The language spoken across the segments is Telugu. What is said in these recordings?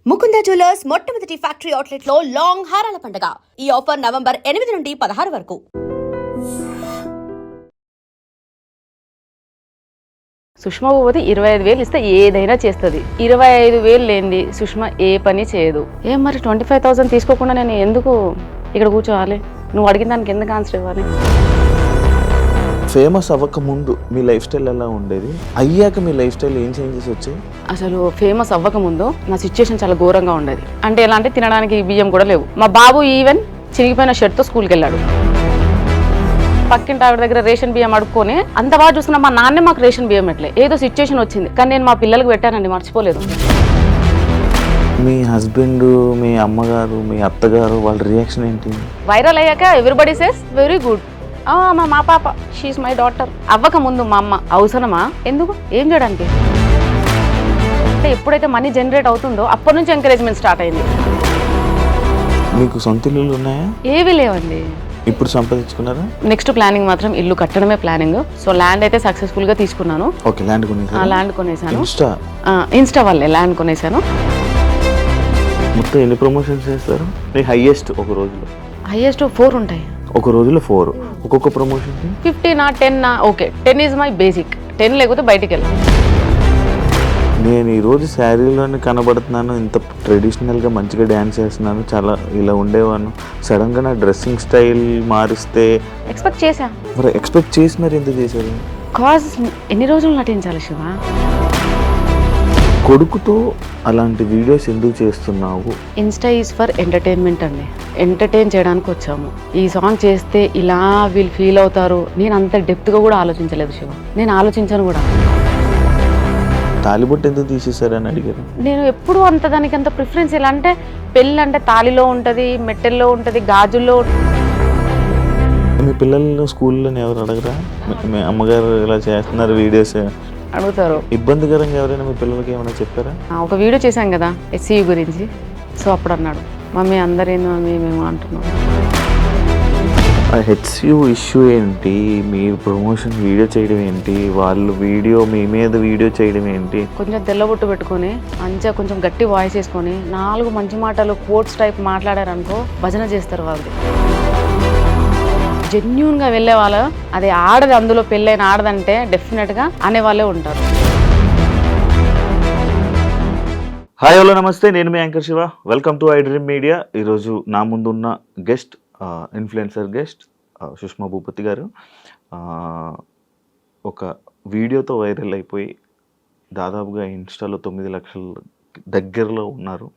ముకుంద జ్యువెలర్స్ మొట్టమొదటి ఫ్యాక్టరీ అవుట్లెట్ లో లాంగ్ హారాల పండుగ. ఈ ఆఫర్ నవంబర్ 8 నుండి 16 వరకు. సుష్మా భూపతి 25,000 ఇస్తే ఏదైనా చేస్తుంది. 25,000 లేనిది సుష్మా ఏ పని చేయదు. ఏం మరి 25,000 తీసుకోకుండా నేను ఎందుకు ఇక్కడ కూర్చోవాలి? నువ్వు అడిగిన దానికి ఎందుకు ఆన్సర్ ఇవ్వాలి? ఫేమస్ అవ్వక ముందు మీ లైఫ్ స్టైల్ ఎలా ఉండేది, అయ్యాక మీ లైఫ్ స్టైల్ ఏం చేంజెస్ వచ్చాయి? అసలు ఫేమస్ అవ్వక ముందు నా సిచ్యుయేషన్ చాలా ఘోరంగా ఉండేది. అంటే ఎలా అంటే తినడానికి బియ్యం కూడా లేవు. మా బాబు ఈవెన్ చిరిగిపోయిన షర్ట్తో స్కూల్కి వెళ్ళాడు. పక్కింటి ఆవిడ దగ్గర రేషన్ బియ్యం అడుక్కొని అంత బాగా చూస్తున్నా మా నాన్నే మాకు రేషన్ బియ్యం ఎట్లే ఏదో సిచ్యుయేషన్ వచ్చింది, కానీ నేను మా పిల్లలకు పెట్టానండి, మర్చిపోలేదు. మీ హస్బెండ్, మీ అమ్మగారు, మీ అత్తగారు వాళ్ళ రియాక్షన్ ఏంటి? వైరల్ అయ్యాక ఎవ్రీబడి సేస్ వెరీ గుడ్, మా పాప షీఈ్ మై డాటర్. అవ్వక ముందు మా అమ్మ అవసరమా, ఎందుకు, ఏం చేయడానికి? అంటే ఎప్పుడైతే మనీ జనరేట్ అవుతుందో అప్పటి నుంచి ఎంకరేజ్మెంట్ స్టార్ట్ అయింది. మీకు సొంత ఇల్లులు ఉన్నాయా? ఏవి లేవండి. ఇప్పుడు సంపాదించుకున్నారా? నెక్స్ట్ ప్లానింగ్ మాత్రం ఇల్లు కట్టడమే ప్లానింగ్. సో ల్యాండ్ అయితే సక్సెస్ఫుల్ గా తీసుకున్నాను. ఓకే, ల్యాండ్ కొనేసాను. ల్యాండ్ కొనేసాను. ఇన్స్టా వల్లే ల్యాండ్ కొనేసాను. మొత్తం ఎన్ని ప్రమోషన్స్ చేస్తారు? మీ హైయెస్ట్ ఒక రోజులో? హైయెస్ట్ 4 ఉంటాయి. ఒక రోజులో 4. ఒక్కొక్క promotion 50 10 okay. 10 is my basic. 10 లేకపోతే బయటికి వెళ్ళి. నేను ఈరోజు శారీలోనే కనబడుతున్నాను, ఇంత ట్రెడిషనల్గా మంచిగా డ్యాన్స్ చేస్తున్నాను, చాలా ఇలా ఉండేవాను. సడన్గా నా డ్రెస్సింగ్ స్టైల్ మారిస్తే ఎక్స్పెక్ట్ చేశా. మరి ఎక్స్పెక్ట్ చేసి మరి ఎందుకు చేశారు? కాజ్ ఎన్ని రోజులు నటించాలి శివ? కొడుకుతో అలాంటి వీడియోస్ ఎందుకు చేస్తున్నావు? ఇన్స్టా ఈజ్ ఫర్ ఎంటర్టైన్మెంట్ అండి. ఎంటర్టైన్ చేయడానికి వచ్చాము. ఈ సాంగ్ చేస్తే ఇలా వీళ్ళు ఫీల్ అవుతారు, నేను అంత డెప్త్గా కూడా ఆలోచించలేదు శివ. నేను ఆలోచించాను కూడా. తాలిబొట్టు ఎందుకు తీసేశారని అడిగారు. నేను ఎప్పుడు అంత దానికి అంత ప్రిఫరెన్స్. ఎలా అంటే పెళ్ళి అంటే తాలిలో ఉంటుంది, మెట్టెల్లో ఉంటుంది, గాజుల్లో. మీ పిల్లలు స్కూల్లో ఎవరు అడగరా, మీ అమ్మగారు ఇలా చేస్తున్నారు వీడియోస్ అడుగుతారు? ఇబ్బందికరంగా ఎవరైనా మీ పిల్లలకి ఏమైనా చెప్పారా? ఒక వీడియో చేశాం కదా SCU గురించి. సో అప్పుడు అన్నాడు, మమ్మీ అందరేంది మమ్మీ మేము అంటున్నాం. HCU ఇష్యూ ఏంటి, మీరు ప్రమోషన్ వీడియో చేయడం ఏంటి, వాళ్ళు వీడియో మీ మీద వీడియో చేయడం ఏంటి? కొంచెం తెల్లబొట్టు పెట్టుకొని మంచిగా కొంచెం గట్టి వాయిస్ వేసుకొని 4 మంచి మాటలు కోట్స్ టైప్ మాట్లాడారనుకో భజన చేస్తారు వాళ్ళు. జెన్యూన్గా వెళ్ళే వాళ్ళు, అది ఆడది, అందులో పెళ్ళైన ఆడదంటే డెఫినెట్గా అనేవాళ్ళే ఉంటారు. హాయ్ హలో నమస్తే, నేను మీ anchor Shiva. Welcome to I Dream Media. ఈరోజు నా ముందున్న guest influencer guest Sushma Bhupathi garu. ఒక వీడియోతో వైరల్ అయిపోయి దాదాపుగా ఇన్స్టాలో 9 లక్షల దగ్గరలో ఉన్నారు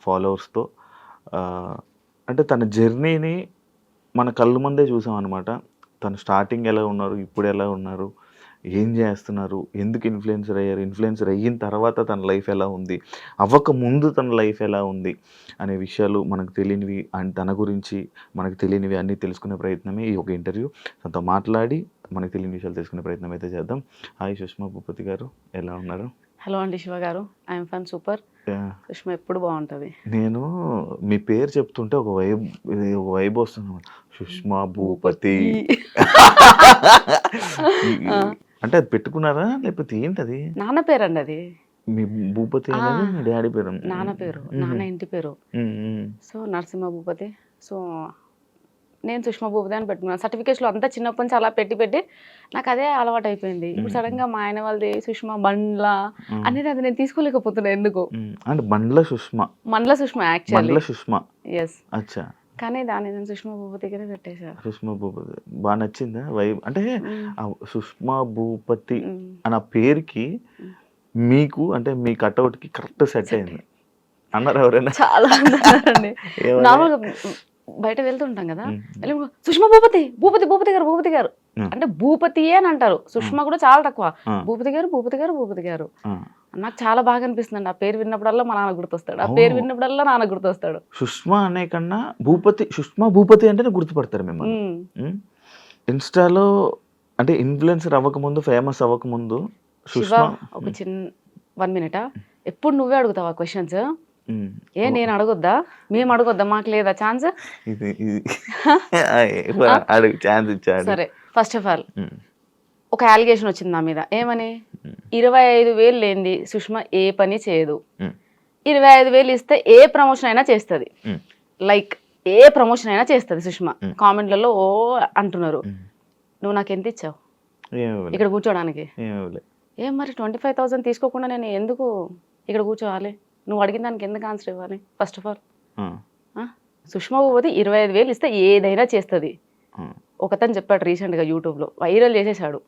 ఫాలోవర్స్తో. అంటే తన జర్నీని మన కళ్ళ ముందే చూసాం అనమాట. తను స్టార్టింగ్ ఎలా ఉన్నారు, ఇప్పుడు ఎలా ఉన్నారు, ఏం చేస్తున్నారు, ఎందుకు ఇన్ఫ్లుయెన్సర్ అయ్యారు, ఇన్ఫ్లుయెన్సర్ అయిన తర్వాత తన లైఫ్ ఎలా ఉంది, అవ్వక ముందు తన లైఫ్ ఎలా ఉంది అనే విషయాలు మనకు తెలియనివి అండ్ తన గురించి మనకు తెలియనివి అన్నీ తెలుసుకునే ప్రయత్నమే ఈ ఒక ఇంటర్వ్యూ. తనతో మాట్లాడి మనకు తెలియని విషయాలు తెలుసుకునే ప్రయత్నం అయితే చేద్దాం. హాయ్ సుష్మా భూపతి గారు, ఎలా ఉన్నారు? హలో అండి శివ గారు, ఐఎమ్ ఫన్ సూపర్. సుష్మా ఎప్పుడు బాగుంటుంది. నేను మీ పేరు చెప్తుంటే ఒక వైబ్ వస్తుంది, సుష్మా భూపతి. అంటే అది పెట్టుకున్నారా లేకపోతే ఏంటది? నాన్న పేరు అండి అది. మీ భూపతి అనేది మీ డాడీ పేరు? నాన్న పేరు, నాన్న ఇంటి పేరు. సో నరసింహ భూపతి. సో నేను సుష్మా భూపతి అని పెట్టుకున్నాను. సర్టిఫికేట్స్లో అంతా చిన్నప్పటి నుంచి అలా పెట్టి నాకు అదే అలవాటు అయిపోయింది. ఇప్పుడు సడన్గా మా ఆయన వాళ్ళది సుష్మా బండ్ల అనేది అది నేను తీసుకోలేకపోతున్నా ఎందుకు. అంటే బండ్ల సుష్మా, మండల సుష్మా యాక్చువల్లీ. సుష్మా, ఎస్. అచ్చా. కానీ దాన్ని నేను సుష్మా భూపతిగానే పెట్టేశాను. సుష్మా భూపతి బాగా నచ్చిందా వైబ్? అంటే సుష్మా భూపతి అన్న పేరుకి మీకు అంటే మీ కట్అవుట్కి కరెక్ట్ సెట్ అయింది అన్నారు ఎవరైనా? చాలా అన్నారండి. నార్మల్గా బయట వెళ్తుంటాం కదా, సుష్మా భూపతి భూపతి భూపతి గారు భూపతి గారు అంటే భూపతి అని అంటారు. సుష్మా కూడా చాలా తక్కువ. భూపతి గారు భూపతి గారు భూపతి గారు. నాకు చాలా బాగా అనిపిస్తుంది. ఆ పేరు విన్నప్పుడల్లా మా నాన్న గుర్తొస్తాడు, ఆ పేరు విన్నప్పుడల్లా నాన్న గుర్తొస్తాడు. సుష్మా అనే కన్నా భూపతి, సుష్మా భూపతి అంటేనే గుర్తుపడతారు మిమ్మల్ని. ఇన్స్టాలో అంటే ఇన్ఫ్లుయెన్సర్ అవ్వకముందు, ఫేమస్ అవ్వకముందు సుష్మా. ఒక చిన్న 1 మినిట్, ఎప్పుడు నువ్వే అడుగుతావా క్వశ్చన్స్? నేను అడగొద్దా? మేము అడగొద్దా? మాకు లేదా ఛాన్స్? సరే, ఫస్ట్ ఆఫ్ ఆల్ ఒక అలిగేషన్ వచ్చింది నా మీద. ఏమని? 25,000 లేనిది సుష్మా ఏ పని చేయదు. 25,000 ఇస్తే ఏ ప్రమోషన్ అయినా చేస్తుంది. లైక్ ఏ ప్రమోషన్ అయినా చేస్తుంది సుష్మా. కామెంట్లలో ఓ అంటున్నారు, నువ్వు నాకు ఎంత ఇచ్చావు ఇక్కడ కూర్చోడానికి? ఏం మరి 25,000 తీసుకోకుండా నేను ఎందుకు ఇక్కడ కూర్చోవాలి? నువ్వు అడిగిన దానికి ఎందుకు ఆన్సర్ ఇవ్వాలి? First of all Sushma Bhupathi 25,000 ఇస్తే ఏదైనా చేస్తుంది. ఒకతను చెప్పాడు రీసెంట్గా యూట్యూబ్లో, వైరల్ చేసేసాడు.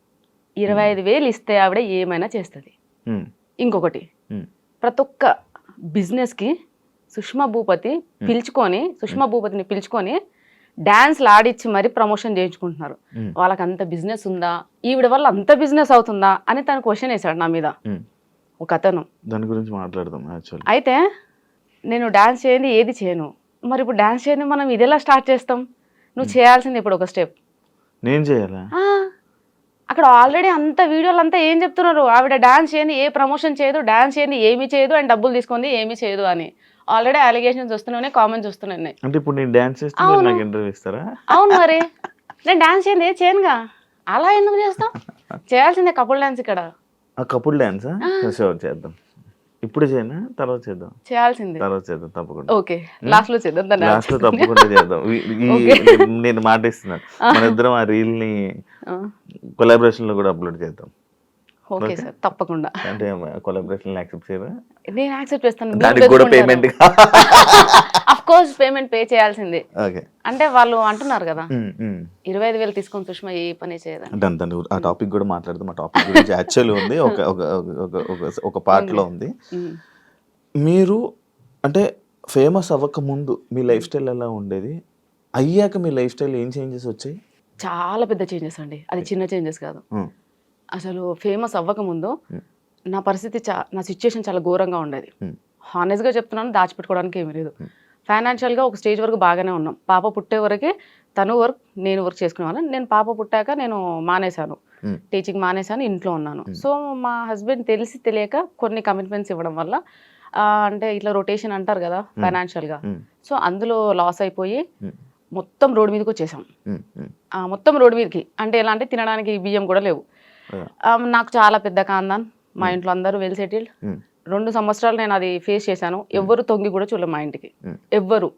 25,000 ఇస్తే ఆవిడ ఏమైనా చేస్తుంది. ఇంకొకటి, ప్రతి ఒక్క బిజినెస్కి సుష్మా భూపతిని పిలుచుకొని డాన్స్లు ఆడిచ్చి మరి ప్రమోషన్ చేయించుకుంటున్నారు. వాళ్ళకి అంత బిజినెస్ ఉందా, ఈవిడ వల్ల అంత బిజినెస్ అవుతుందా అని తను క్వశ్చన్ వేశాడు నా మీద ఒక అతను. దాని గురించి మాట్లాడదాం. అయితే నేను డాన్స్ చేయండి ఏది చేయను, మరి ఇప్పుడు డాన్స్ చేయండి మనం ఇది ఎలా స్టార్ట్ చేస్తాం? నువ్వు చేయాల్సింది ఇప్పుడు ఒక స్టెప్. నేను చేయాలా? అక్కడ ఆల్రెడీ అంత వీడియోలు అంతా ఏం చెప్తున్నారు, ఆవిడ డాన్స్ చేయండి ఏ ప్రమోషన్ చేయదు, డాన్స్ చేయండి ఏమీ చేయదు, అండ్ డబ్బులు తీసుకుంది ఏమీ చేయదు అని ఆల్రెడీ అలిగేషన్స్ వస్తున్నాయి, కామెంట్స్ వస్తున్నాయి. అంటే ఇప్పుడు నేను డాన్స్ చేస్తే నాకు ఇంటర్వ్యూ ఇస్తారా? అవును, మరి నేను డాన్స్ చేయండి ఏ చేయనుగా, అలా ఎందుకు చేస్తాం? చేయాల్సిందే కపుల్ డాన్స్ ఇక్కడ. కపుల్ డాన్స్ చేద్దాం. ఇప్పుడు చేయనా తర్వాత చేద్దాం? చేయాల్సిందే, తర్వాత చేద్దాం తప్పకుండా. ఓకే, లాస్ట్ లో చేద్దాం. లాస్ట్ లో తప్పకుండా చేద్దాం. నేను మాట ఇస్తున్నాను, మన ఇద్దరం ఆ రీల్ ని కొలాబరేషన్ లో కూడా అప్లోడ్ చేద్దాం. ఓకే సార్, తప్పకుండా. అంటే కొలాబరేషన్ యాక్సెప్ట్ చేయరా? నేను యాక్సెప్ట్ చేస్తాను. దానికి కూడా payment of course payment pay చేయాల్సిందే. ఓకే, అంటే వాళ్ళు అంటున్నారు కదా 25,000 తీసుకొని సుష్మా ఏ పని చేయదా. దాని ఆ టాపిక్ కూడా మాట్లాడదాం. ఆ టాపిక్ గురించి యాక్చువల్లీ ఉంది, ఒక పార్ట్ లో ఉంది. మీరు అంటే ఫేమస్ అవ్వక ముందు మీ లైఫ్ స్టైల్ ఎలా ఉండేది? అయ్యాక మీ లైఫ్ స్టైల్ ఏం చేంజెస్ వచ్చాయి? చాలా పెద్ద చేంజెస్ అండి, అది చిన్న చేంజెస్ కాదు. అసలు ఫేమస్ అవ్వకముందు నా పరిస్థితి నా సిచ్యుయేషన్ చాలా ఘోరంగా ఉండేది. హానెస్ట్గా చెప్తున్నాను, దాచిపెట్టుకోవడానికి ఏమీ లేదు. ఫైనాన్షియల్గా ఒక స్టేజ్ వరకు బాగానే ఉన్నాం. పాప పుట్టే వరకే తను వర్క్ నేను వర్క్ చేసుకునేవాళ్ళం. నేను పాప పుట్టాక నేను మానేశాను, టీచింగ్ మానేశాను, ఇంట్లో ఉన్నాను. సో మా హస్బెండ్ తెలిసి తెలియక కొన్ని కమిట్మెంట్స్ ఇవ్వడం వల్ల అంటే ఇట్లా రొటేషన్ అంటారు కదా ఫైనాన్షియల్గా, సో అందులో లాస్ అయిపోయి మొత్తం రోడ్డు మీదకి వచ్చేసాం. మొత్తం రోడ్డు మీదకి అంటే ఎలా అంటే తినడానికి బియ్యం కూడా లేవు. నాకు చాలా పెద్ద కాందాన్, మా ఇంట్లో అందరూ వెల్ సెటిల్డ్. 2 సంవత్సరాలు నేను అది ఫేస్ చేశాను. ఎవ్వరు తొంగి కూడా చూడలేదు మా ఇంటికి, ఎవ్వరు.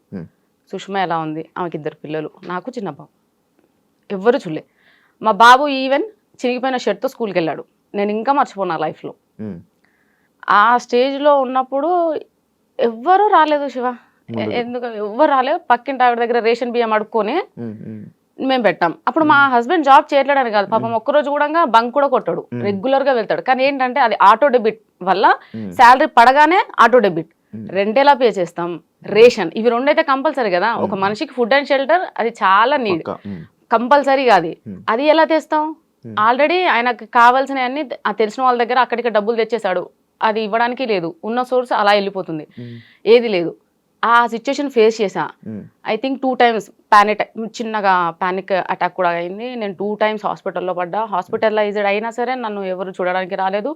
సుష్మా ఎలా ఉంది, ఆమెకి 2 పిల్లలు, నాకు చిన్న బాబు, ఎవ్వరు చూడలే. మా బాబు ఈవెన్ చిరిగిపోయిన షర్ట్తో స్కూల్కి వెళ్ళాడు. నేను ఇంకా మర్చిపోను నా లైఫ్లో. ఆ స్టేజ్లో ఉన్నప్పుడు ఎవ్వరూ రాలేదు శివ, ఎందుకు ఎవ్వరు రాలేదు. పక్కింటి ఆవిడ దగ్గర రేషన్ బియ్యం అడుక్కొని మేము పెట్టాం. అప్పుడు మా హస్బెండ్ జాబ్ చేయట్లేదని కాదు, పాపం ఒక్కరోజు కూడా బంక్ కూడా కొట్టాడు, రెగ్యులర్ గా వెళ్తాడు. కానీ ఏంటంటే అది ఆటో డెబిట్ వల్ల శాలరీ పడగానే ఆటో డెబిట్, రెంట్ ఎలా పే చేస్తాం, రేషన్, ఇవి 2 అయితే కంపల్సరీ కదా. ఒక మనిషికి ఫుడ్ అండ్ షెల్టర్ అది చాలా నీడ్, కంపల్సరీగా అది ఎలా తెస్తాం? ఆల్రెడీ ఆయనకు కావాల్సినవన్నీ తెలిసిన వాళ్ళ దగ్గర అక్కడికి డబ్బులు తెచ్చేసాడు, అది ఇవ్వడానికి లేదు. ఉన్న సోర్స్ అలా వెళ్ళిపోతుంది, ఏది లేదు. ఆ సిచ్యుయేషన్ ఫేస్ చేసా. ఐ థింక్ 2 times చిన్నగా పానిక్ అటాక్ కూడా అయింది. నేను 2 times హాస్పిటల్లో పడ్డా. హాస్పిటలైజ్డ్ అయినా సరే నన్ను ఎవరు చూడడానికి రాలేదు.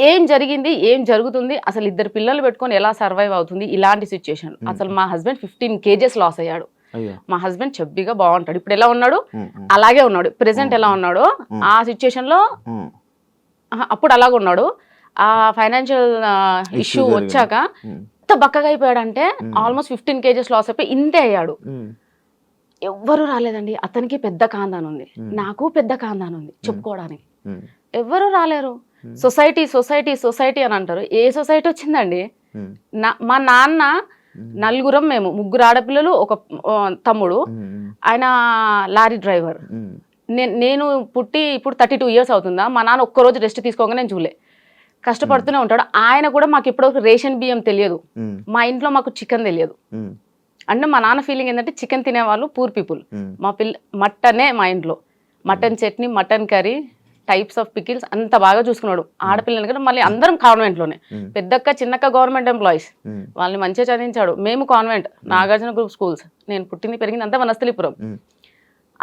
ఏం జరిగింది, ఏం జరుగుతుంది, అసలు 2 పిల్లలు పెట్టుకొని ఎలా సర్వైవ్ అవుతుంది, ఇలాంటి సిచ్యుయేషన్. అసలు మా హస్బెండ్ 15 kgs లాస్ అయ్యాడు. మా హస్బెండ్ చెబ్బిగా బాగుంటాడు, ఇప్పుడు ఎలా ఉన్నాడు అలాగే ఉన్నాడు. ప్రెసెంట్ ఎలా ఉన్నాడో ఆ సిచ్యుయేషన్ లో అప్పుడు అలాగే ఉన్నాడు. ఆ ఫైనాన్షియల్ ఇష్యూ వచ్చాక ఎంత బక్కగా అయిపోయాడంటే ఆల్మోస్ట్ 15 kgs లాస్ అయిపోయి ఇంతే అయ్యాడు. ఎవ్వరూ రాలేదండి. అతనికి పెద్ద కాందాన్ ఉంది, నాకు పెద్ద కాందాన్ ఉంది, చెప్పుకోవడానికి ఎవ్వరూ రాలేరు. సొసైటీ సొసైటీ సొసైటీ అని అంటారు. ఏ సొసైటీ వచ్చిందండి? మా నాన్న నలుగురం, మేము 3 ఆడపిల్లలు, ఒక తమ్ముడు, ఆయన లారీ డ్రైవర్. నేను పుట్టి ఇప్పుడు 32 years అవుతుందా? మా నాన్న ఒక్కరోజు రెస్ట్ తీసుకోగా నేను చూలే, కష్టపడుతూనే ఉంటాడు. ఆయన కూడా మాకు ఇప్పటివరకు రేషన్ బియ్యం తెలియదు, మా ఇంట్లో మాకు చికెన్ తెలియదు. అంటే మా నాన్న ఫీలింగ్ ఏంటంటే చికెన్ తినేవాళ్ళు పూర్ పీపుల్. మా మటనే మా ఇంట్లో, mutton chutney, mutton curry, types of pickles అంత బాగా చూసుకున్నాడు. ఆడపిల్లలు కదా, మళ్ళీ అందరం కాన్వెంట్లోనే, పెద్దక్క చిన్నక్క గవర్నమెంట్ ఎంప్లాయీస్, వాళ్ళని మంచిగా చదివించాడు. మేము కాన్వెంట్, నాగార్జున గ్రూప్ స్కూల్స్, నేను పుట్టింది పెరిగింది అంతా వనస్థలిపురం.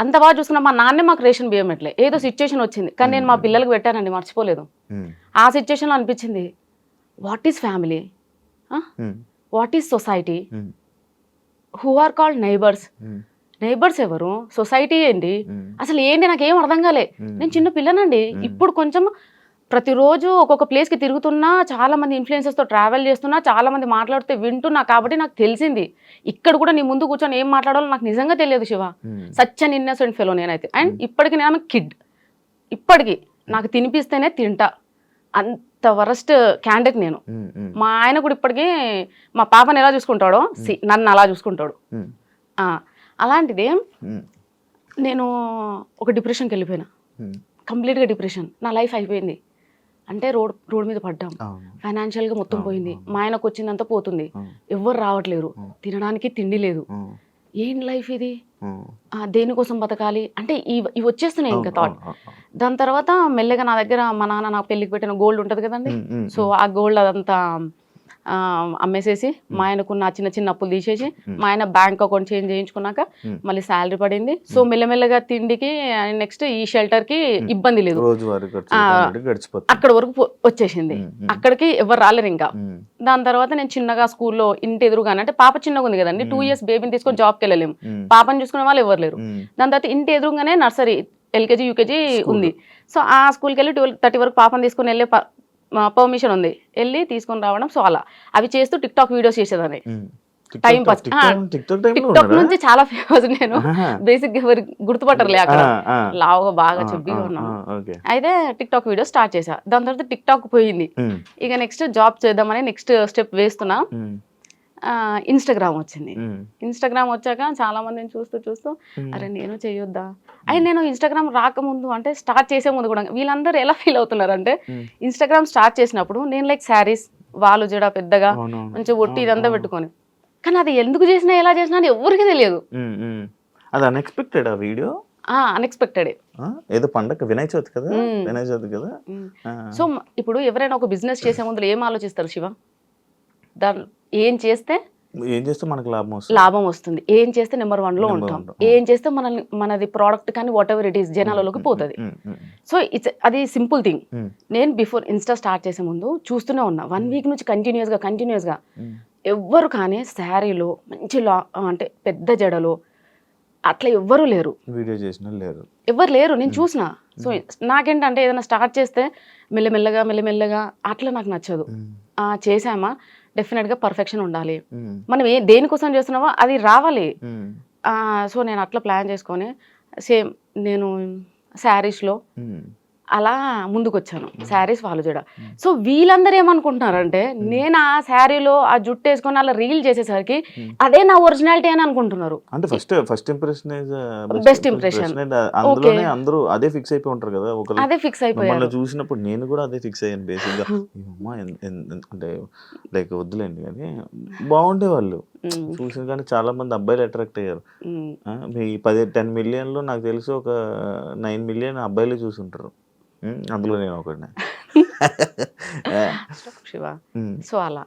అంత బాగా చూసుకున్నా. మా నాన్నే మాకు రేషన్ బియ్యం ఎట్లే, ఏదో సిచ్యుయేషన్ వచ్చింది కానీ నేను మా పిల్లలకు పెట్టానండి, మర్చిపోలేదు. ఆ సిచ్యుయేషన్లో అనిపించింది, what is family, what is society, who are called neighbours, neighbours ఎవరు, సొసైటీ ఏంటి, అసలు ఏంటి నాకేం అర్థం కాలే. నేను చిన్న పిల్లనండి. ఇప్పుడు కొంచెం ప్రతిరోజు ఒక్కొక్క ప్లేస్కి తిరుగుతున్నా, చాలా మంది ఇన్ఫ్లుయెన్సర్స్తో ట్రావెల్ చేస్తున్నా, చాలా మంది మాట్లాడితే వింటున్నా, కాబట్టి నాకు తెలిసింది ఇక్కడ కూడా నీ ముందు కూర్చొని ఏం మాట్లాడాలో నాకు నిజంగా తెలియదు Shiva. Such an innocent fellow నేనైతే. అండ్ ఇప్పటికి నేను కిడ్, ఇప్పటికి నాకు తినిపిస్తేనే తింటా, అంత వరస్ట్ క్యాండిడేట్ నేను. మా ఆయన కూడా ఇప్పటికీ మా పాపని ఎలా చూసుకుంటాడో నన్ను అలా చూసుకుంటాడు. అలాంటిది నేను ఒక డిప్రెషన్కి వెళ్ళిపోయినా, కంప్లీట్గా డిప్రెషన్. నా లైఫ్ అయిపోయింది అంటే రోడ్ మీద పడ్డాం, ఫైనాన్షియల్గా మొత్తం పోయింది, మా ఆయనకు వచ్చిందంతా పోతుంది, ఎవ్వరు రావట్లేరు, తినడానికి తిండి లేదు, ఏం లైఫ్ ఇది, దేనికోసం బతకాలి అంటే ఇవి వచ్చేస్తున్నాయి ఇంకా థాట్. దాని తర్వాత మెల్లగా నా దగ్గర మా నాన్న నాకు పెళ్ళికి పెట్టిన గోల్డ్ ఉంటుంది కదండి, సో ఆ గోల్డ్ అదంతా అమ్మేసేసి మా ఆయనకున్న చిన్న చిన్న అప్పులు తీసేసి మా ఆయన బ్యాంక్ అకౌంట్ చేంజ్ చేయించుకున్నాక మళ్ళీ శాలరీ పడింది. సో మెల్లమెల్లగా తిండికి నెక్స్ట్ ఈ షెల్టర్ కి ఇబ్బంది లేదు, అక్కడ వరకు వచ్చేసింది. అక్కడికి ఎవరు రాలేరు ఇంకా. దాని తర్వాత నేను చిన్నగా స్కూల్లో ఇంటి ఎదురుగానే, అంటే పాప చిన్నగా ఉంది కదండి, 2 years బేబీని తీసుకొని జాబ్కి వెళ్ళలేము, పాపని చూసుకునే వాళ్ళు ఎవరు లేరు. దాని తర్వాత ఇంటి ఎదురుగానే నర్సరీ, LKG UKG ఉంది. సో ఆ స్కూల్కి వెళ్ళి 12:30 వరకు పాపని తీసుకొని వెళ్ళే పర్మిషన్ ఉంది, వెళ్ళి తీసుకొని రావడం. సో అలా అవి చేస్తూ టిక్టాక్ వీడియోస్ చేసేదాన్ని టైం పాస్. టిక్టాక్ నుంచి చాలా ఫేమస్ నేను, బేసిక్ ఎవరు గుర్తుపట్టరులే అక్కడ, లావుగా బాగా చెబ్బిగా ఉన్నాను. అయితే టిక్టాక్ వీడియో స్టార్ట్ చేసా. దాని తర్వాత టిక్టాక్ పోయింది. ఇక నెక్స్ట్ జాబ్ చేద్దామని నెక్స్ట్ స్టెప్ వేస్తున్నా. ఇన్స్టాగ్రామ్ వచ్చింది. ఇన్స్టాగ్రామ్ వచ్చాక చాలా మందిని చూస్తూ అరే నేను చేయొద్దా. అయితే నేను ఇన్స్టాగ్రామ్ రాకముందు, అంటే స్టార్ట్ చేసే ముందు కూడా వీళ్ళందరూ ఎలా ఫీల్ అవుతున్నారు అంటే, ఇన్స్టాగ్రామ్ స్టార్ట్ చేసినప్పుడు నేను లైక్ శారీస్, వాళ్ళు జడ పెద్దగా మంచిగా ఒట్టి ఇదంతా పెట్టుకొని, కానీ అది ఎందుకు చేసినా ఎలా చేసినా అని ఎవరికి తెలియదు. అది అన్ఎక్స్పెక్టెడ్ ఆ వీడియో, అన్ఎక్స్పెక్టెడ్. ఏదో పండగ వినాయక చవితి కదా, వినాయక చవితి కదా. సో ఇప్పుడు ఎవరైనా ఒక బిజినెస్ చేసే ముందు ఏం ఆలోచిస్తారు శివ? దాని ఏం చేస్తే మనకు లాభం వస్తుంది, ఏం చేస్తే నెంబర్ 1లో ఉంటాం, ఏం చేస్తే మనది ప్రోడక్ట్ కానీ వాట్ ఎవర్ ఇట్ ఈస్ జనాలలోకి పోతుంది. సో అది సింపుల్ థింగ్. నేను బిఫోర్ ఇన్స్టా స్టార్ట్ చేసే ముందు చూస్తూనే ఉన్నా, 1 week నుంచి కంటిన్యూస్గా ఎవ్వరు కానీ శారీలో మంచి అంటే పెద్ద జడలో అట్లా ఎవ్వరూ లేరు, వీడియో చేసిన లేరు, ఎవ్వరు లేరు. నేను చూసిన. సో నాకేంటంటే ఏదైనా స్టార్ట్ చేస్తే మెల్లమెల్లగా అట్లా నాకు నచ్చదు. చేసామా డెఫినెట్గా పర్ఫెక్షన్ ఉండాలి, మనం దేనికోసం చేస్తున్నామో అది రావాలి. సో నేను అట్లా ప్లాన్ చేసుకొని సేమ్ నేను శారీస్లో అలా ముందుకు వచ్చాను, శారీస్ వాళ్ళు చూడ. సో వీళ్ళందరూ ఏమనుకుంటున్నారంటే, నేను ఆ శారీలో ఆ జుట్టు వేసుకొని అలా రీల్ చేసేసరికి అదే నా ఒరిజినాలిటీ అని అనుకుంటున్నారు. అంటే ఫస్ట్ ఇంప్రెషన్ బెస్ట్ ఇంప్రెషన్, అందులోనే అందరూ అదే ఫిక్స్ అయిపోయి ఉంటారు కదా. అదే ఫిక్స్ అయిపోయారు. చూసినప్పుడు నేను కూడా అదే ఫిక్స్ అయ్యాను బేసిక్గా. అంటే లైక్ వద్దులేండి కానీ బాగుండే వాళ్ళు చూసిన, కానీ చాలా మంది అబ్బాయిలు అట్రాక్ట్ అయ్యారు. మీ 10 million నాకు తెలిసి ఒక 9 million అబ్బాయిలే చూసుంటారు, అందులో నేను ఒకటి. శివ సో అలా.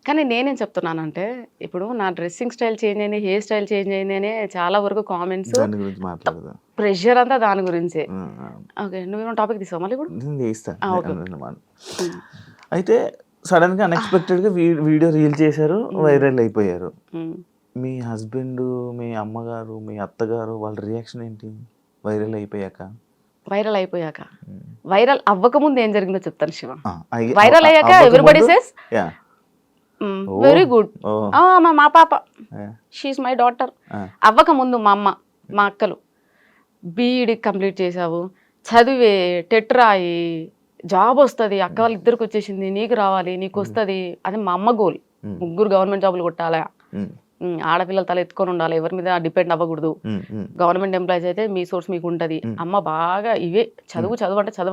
కానీ నేనేం చెప్తున్నానంటే, ఇప్పుడు నా డ్రెస్సింగ్ స్టైల్ చేంజ్ అయింది, హెయిర్ స్టైల్ చేంజ్ అయింది అనే చాలా వరకు కామెంట్స్, ప్రెషర్ అంతా దాని గురించే. ఓకే, నువ్వేమో టాపిక్ తీసావు మళ్ళీ ఇప్పుడు. అయితే సడన్ గా అన్ఎక్స్పెక్టెడ్ గా వీడియో రీల్ చేశారు, వైరల్ అయిపోయారు. మీ హస్బెండ్, మీ అమ్మగారు, మీ అత్తగారు వాళ్ళ రియాక్షన్ ఏంటి వైరల్ అయిపోయాక? వైరల్ అవ్వకముందు ఏం జరిగిందో చెప్తాను శివ. వైరల్ అయ్యాక ఎవ్రీబడి సేస్ వెరీ గుడ్, మా పాప షీఈస్ మై డాటర్. అవ్వకముందు మా అమ్మ, మా అక్కలు బీఈడి కంప్లీట్ చేసావు, చదివే, టెట్ రాయి, జాబ్ వస్తుంది, అక్క వాళ్ళు ఇద్దరికి వచ్చేసింది, నీకు రావాలి, నీకు వస్తుంది, అది మా అమ్మ గోల్. 3 government జాబులు కొట్టాలా, ఆడపిల్లలు తల ఎత్తుకొని ఉండాలి, ఎవరి మీద డిపెండ్ అవ్వకూడదు, గవర్నమెంట్ ఎంప్లాయీస్ అయితే మీ సోర్స్ మీకు ఉంటుంది. అమ్మ బాగా ఇవే చదువు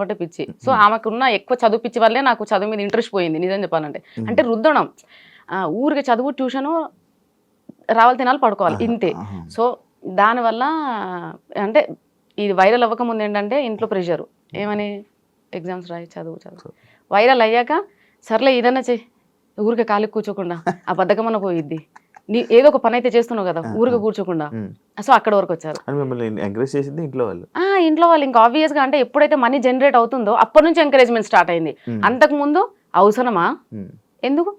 అంటే పిచ్చి. సో ఆమెకున్న ఎక్కువ చదువు పిచ్చి వల్లే నాకు చదువు మీద ఇంట్రెస్ట్ పోయింది నిజం చెప్పాలంటే. అంటే రుద్దడం, ఊరికి చదువు, ట్యూషను, రావాలి, తినాలి, పడుకోవాలి, ఇంతే. సో దానివల్ల అంటే ఇది వైరల్ అవ్వకముందు ఏంటంటే ఇంట్లో ప్రెషరు, ఏమని ఎగ్జామ్స్ రాయి, చదువు. వైరల్ అయ్యాక సర్లే ఏదన్నా చెయ్యి, ఊరికే ఖాళీ కూర్చోకుండా ఆ బద్ధకమన్న పోయిద్ది, నీ ఏదో ఒక పని అయితే చేస్తున్నావు కదా ఊరికే కూర్చోకుండా. సో అక్కడ వరకు వచ్చారు. ఇంట్లో వాళ్ళు ఇంకా ఆబ్వియస్ గా, అంటే ఎప్పుడైతే మనీ జనరేట్ అవుతుందో అప్పటి నుంచి ఎంకరేజ్మెంట్ స్టార్ట్ అయింది. అంతకు ముందు అవసరమా, ఎందుకు,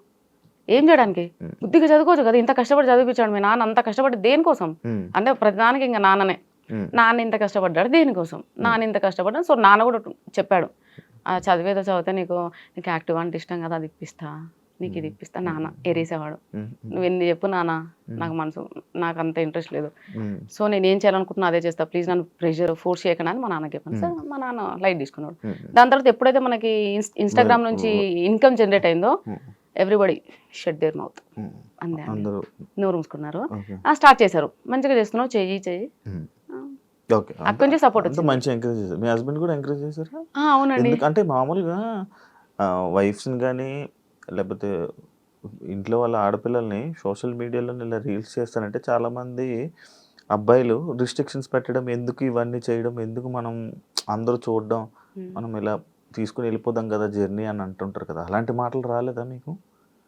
ఏం చేయడానికి, బుద్ధిగా చదువుకోవచ్చు కదా, ఇంత కష్టపడి చదివించాడు మీ నాన్న, అంత కష్టపడి దేనికోసం అంటే ప్రతిదానికి ఇంకా నాన్న ఇంత కష్టపడ్డాడు దేనికోసం, నాన్న ఇంత కష్టపడ్డాడు. సో నాన్న కూడా చెప్పాడు, ఆ చదివేదో చదివితే నీకు యాక్టివ్ అంటే ఇష్టం కదా, అది ఇప్పిస్తా, నీకు ఇది ఇప్పిస్తా నాన్న ఎరేసేవాడు. నువ్వు ఎన్ని చెప్పు నాన్న, నాకు అంత ఇంట్రెస్ట్ లేదు, సో నేను ఏం చేయాలనుకుంటున్నా అదే చేస్తా, ప్లీజ్ నన్ను ప్రెషర్ ఫోర్స్ చేయకుండా అని మా నాన్నకి చెప్పాను. సార్ మా నాన్న లైట్ తీసుకున్నాడు. దాని తర్వాత ఎప్పుడైతే మనకి ఇన్స్టాగ్రామ్ నుంచి ఇన్కమ్ జనరేట్ అయిందో ఎవ్రీబడి షట్ దేర్ మౌత్, అంతే నోరు మూసుకున్నారు. స్టార్ట్ చేశారు, మంచిగా చేస్తున్నావు, చెయ్యి అక్కడి నుంచి సపోర్ట్ వచ్చింది. మంచి ఎంకరేజ్ చేశారు. మీ హస్బెండ్ కూడా ఎంకరేజ్ చేశారు? అవునండి. అంటే మామూలుగా వైఫ్స్ని కానీ లేకపోతే ఇంట్లో వాళ్ళ ఆడపిల్లల్ని సోషల్ మీడియాలో ఇలా రీల్స్ చేస్తారంటే చాలామంది అబ్బాయిలు రిస్ట్రిక్షన్స్ పెట్టడం, ఎందుకు ఇవన్నీ చేయడం, ఎందుకు మనం అందరూ చూడడం, మనం ఇలా తీసుకుని వెళ్ళిపోదాం కదా జర్నీ అని అంటుంటారు కదా, అలాంటి మాటలు రాలేదా మీకు?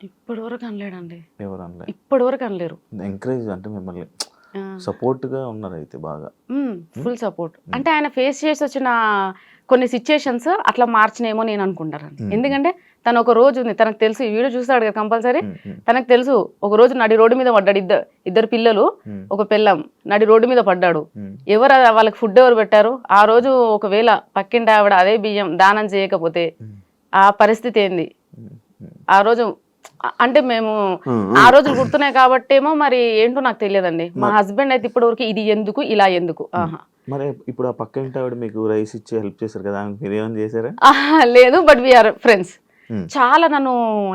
ఇప్పటి వరకు అనలేడండి. ఎవరు అనలేదు? ఇప్పటి వరకు అనలేరు. ఎంకరేజ్ అంటే మిమ్మల్ని సపోర్ట్ గా ఉన్నారు అయితే బాగా, ఫుల్ సపోర్ట్. అంటే ఆయన ఫేస్ చేసి వచ్చిన కొన్ని సిచ్యుయేషన్స్ అట్లా మార్చినేమో నేను అనుకుంటానండి. ఎందుకంటే తను ఒక రోజు ఉంది, తనకు తెలుసు, ఈ వీడియో చూస్తాడు కదా కంపల్సరీ, తనకు తెలుసు ఒక రోజు నడి రోడ్డు మీద పడ్డాడు, ఇద్దరు పిల్లలు ఒక పిల్లం నడి రోడ్డు మీద పడ్డాడు. ఎవరు వాళ్ళకి ఫుడ్ ఎవరు పెట్టారు ఆ రోజు? ఒకవేళ పక్కింటి ఆవిడ అదే బియ్యం దానం చేయకపోతే ఆ పరిస్థితి ఏంది ఆ రోజు? అంటే మేము ఆ రోజులు గుర్తున్నాయి కాబట్టి ఏమో మరి ఏంటో నాకు తెలియదండి. మా హస్బెండ్ అయితే ఇప్పటి వరకు ఇది ఎందుకు ఇలా ఎందుకు. మరి ఇప్పుడు ఆ పక్క ఇంటి ఆవిడ మీకు రైస్ ఇచ్చి హెల్ప్ చేశారు కదా, మీరు ఏమైనా చేశారా? లేదు, బట్ వీఆర్ ఫ్రెండ్స్. చాలా నన్ను